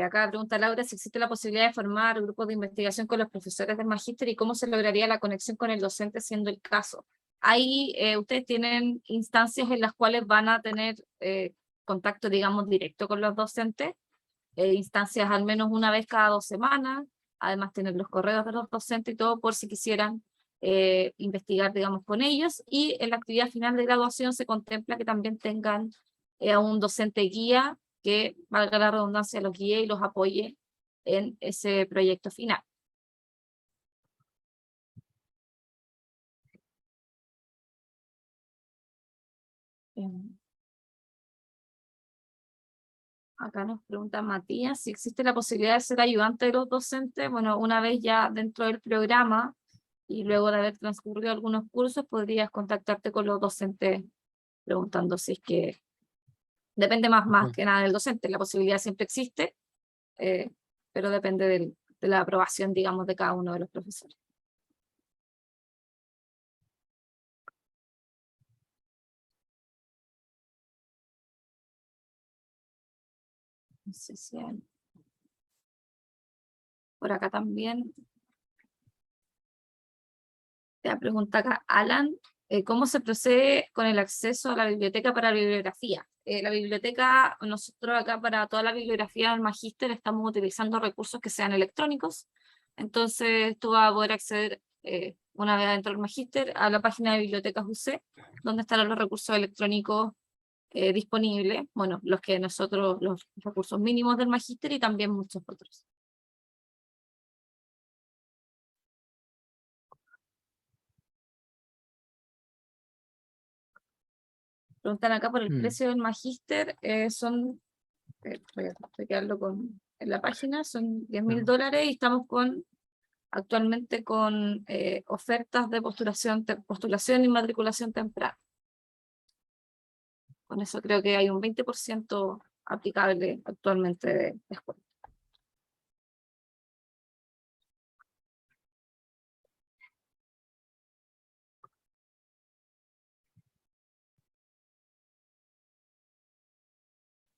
Acá pregunta Laura si existe la posibilidad de formar grupos de investigación con los profesores del magíster y cómo se lograría la conexión con el docente siendo el caso. Ahí ustedes tienen instancias en las cuales van a tener contacto, digamos, directo con los docentes, instancias al menos una vez cada 2 semanas, además tener los correos de los docentes y todo por si quisieran investigar, digamos, con ellos, y en la actividad final de graduación se contempla que también tengan a un docente guía que, valga la redundancia, los guíe y los apoye en ese proyecto final. Acá nos pregunta Matías si existe la posibilidad de ser ayudante de los docentes. Bueno, una vez ya dentro del programa y luego de haber transcurrido algunos cursos, podrías contactarte con los docentes preguntando si es que depende más que nada del docente. La posibilidad siempre existe, pero depende de la aprobación, digamos, de cada uno de los profesores. No sé si hay... Por acá también. Te pregunta acá Alan, ¿cómo se procede con el acceso a la biblioteca para bibliografía? La biblioteca, nosotros acá para toda la bibliografía del magíster estamos utilizando recursos que sean electrónicos, entonces tú vas a poder acceder una vez dentro del magíster a la página de Bibliotecas UC, donde estarán los recursos electrónicos disponibles, bueno, los recursos mínimos del magíster y también muchos otros. Preguntan acá por el precio del magíster, voy a chequearlo en la página, son $10.000 y estamos actualmente con ofertas de postulación y matriculación temprana. Con eso creo que hay un 20% aplicable actualmente de descuento.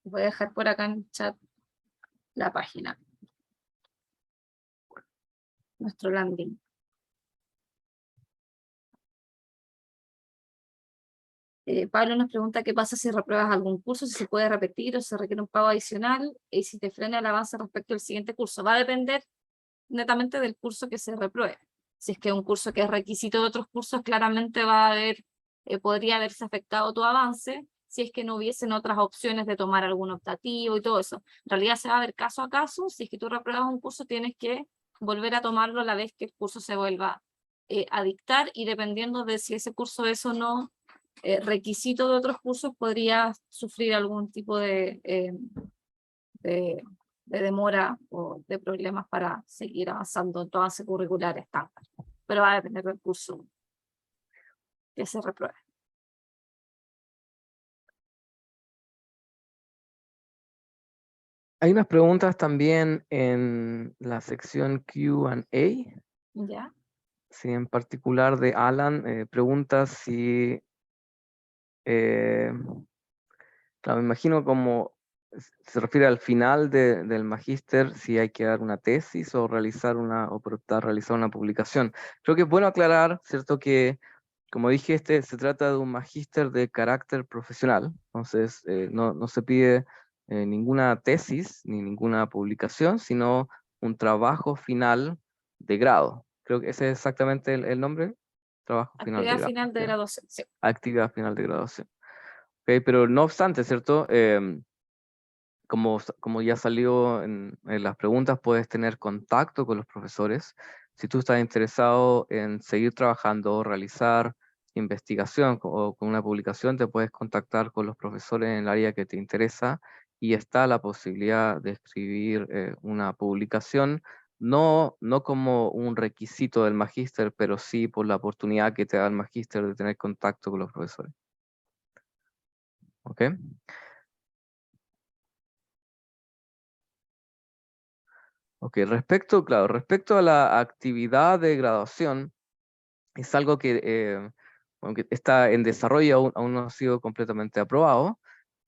Voy a dejar por acá en el chat la página. Nuestro landing. Pablo nos pregunta qué pasa si repruebas algún curso, si se puede repetir o se requiere un pago adicional, y si te frena el avance respecto al siguiente curso. Va a depender netamente del curso que se repruebe. Si es que es un curso que es requisito de otros cursos, claramente va a haber, podría haberse afectado tu avance, si es que no hubiesen otras opciones de tomar algún optativo y todo eso. En realidad se va a ver caso a caso. Si es que tú repruebas un curso, tienes que volver a tomarlo a la vez que el curso se vuelva a dictar, y dependiendo de si ese curso es o no requisito de otros cursos, podría sufrir algún tipo de, de demora o de problemas para seguir avanzando en tu avance curricular estándar. Pero va a depender del curso que se repruebe. Hay unas preguntas también en la sección Q&A. ¿Ya? Sí, en particular de Alan, pregunta si, claro, me imagino como se refiere al final del magíster, si hay que dar una tesis o realizar o optar a realizar una publicación. Creo que es bueno aclarar, ¿cierto? Que, como dije, se trata de un magíster de carácter profesional, entonces no se pide ninguna tesis ni ninguna publicación, sino un trabajo final de grado. Creo que ese es exactamente el nombre, trabajo final de Actividad grado. final de ¿Sí? graduación. Sí. Actividad final de graduación. Ok, pero no obstante, ¿cierto? Como ya salió en las preguntas, puedes tener contacto con los profesores. Si tú estás interesado en seguir trabajando o realizar investigación o con una publicación, te puedes contactar con los profesores en el área que te interesa, y está la posibilidad de escribir una publicación, no como un requisito del magíster, pero sí por la oportunidad que te da el magíster de tener contacto con los profesores. ¿Ok? Ok, respecto a la actividad de graduación, es algo que, bueno, que está en desarrollo, aún no ha sido completamente aprobado,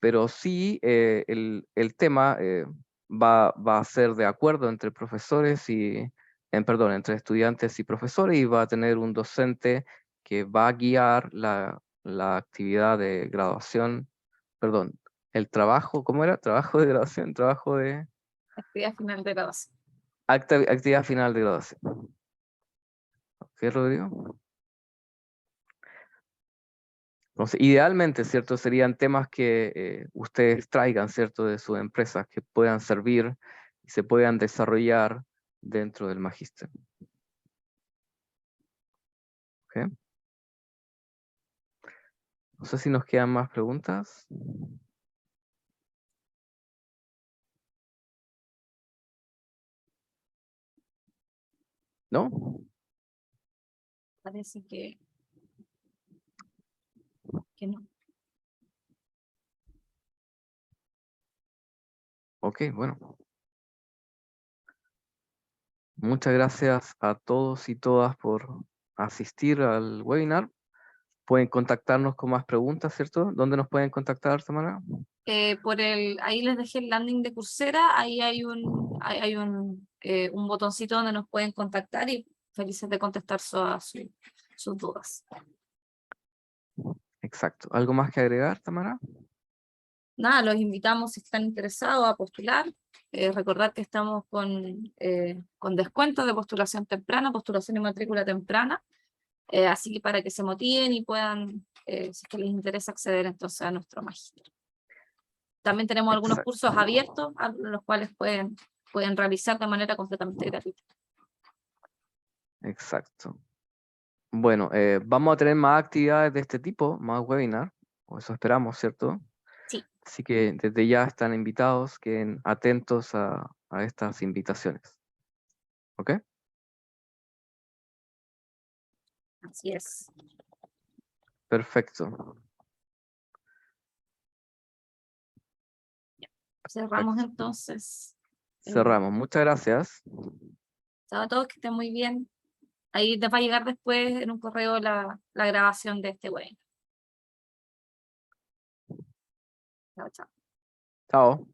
pero sí el tema va a ser de acuerdo entre profesores perdón, entre estudiantes y profesores, y va a tener un docente que va a guiar la actividad de graduación, perdón, el trabajo, ¿cómo era? Trabajo de graduación, trabajo de... Actividad final de graduación. Actividad final de graduación. ¿Ok, Rodrigo? Entonces, idealmente, ¿cierto? Serían temas que ustedes traigan, ¿cierto? De sus empresas, que puedan servir y se puedan desarrollar dentro del magíster. ¿Ok? No sé si nos quedan más preguntas. ¿No? Parece que no. Ok, bueno. Muchas gracias a todos y todas por asistir al webinar. Pueden contactarnos con más preguntas, ¿cierto? ¿Dónde nos pueden contactar, Samara? Ahí les dejé el landing de Coursera, ahí hay un botoncito donde nos pueden contactar, y felices de contestar sus dudas. Exacto. ¿Algo más que agregar, Tamara? Nada, los invitamos, si están interesados, a postular. Recordar que estamos con descuentos de postulación temprana, postulación y matrícula temprana, así que para que se motiven y puedan, si es que les interesa, acceder entonces a nuestro magíster. También tenemos algunos Exacto. cursos abiertos, a los cuales pueden realizar de manera completamente gratuita. Exacto. Bueno, vamos a tener más actividades de este tipo, más webinar, o eso esperamos, ¿cierto? Sí. Así que desde ya están invitados, queden atentos a estas invitaciones. ¿Ok? Así es. Perfecto. Cerramos Perfecto. entonces. Cerramos. Muchas gracias. Chao a todos, que estén muy bien. Ahí les va a llegar después en un correo la grabación de este webinar. Chao, chao. Chao.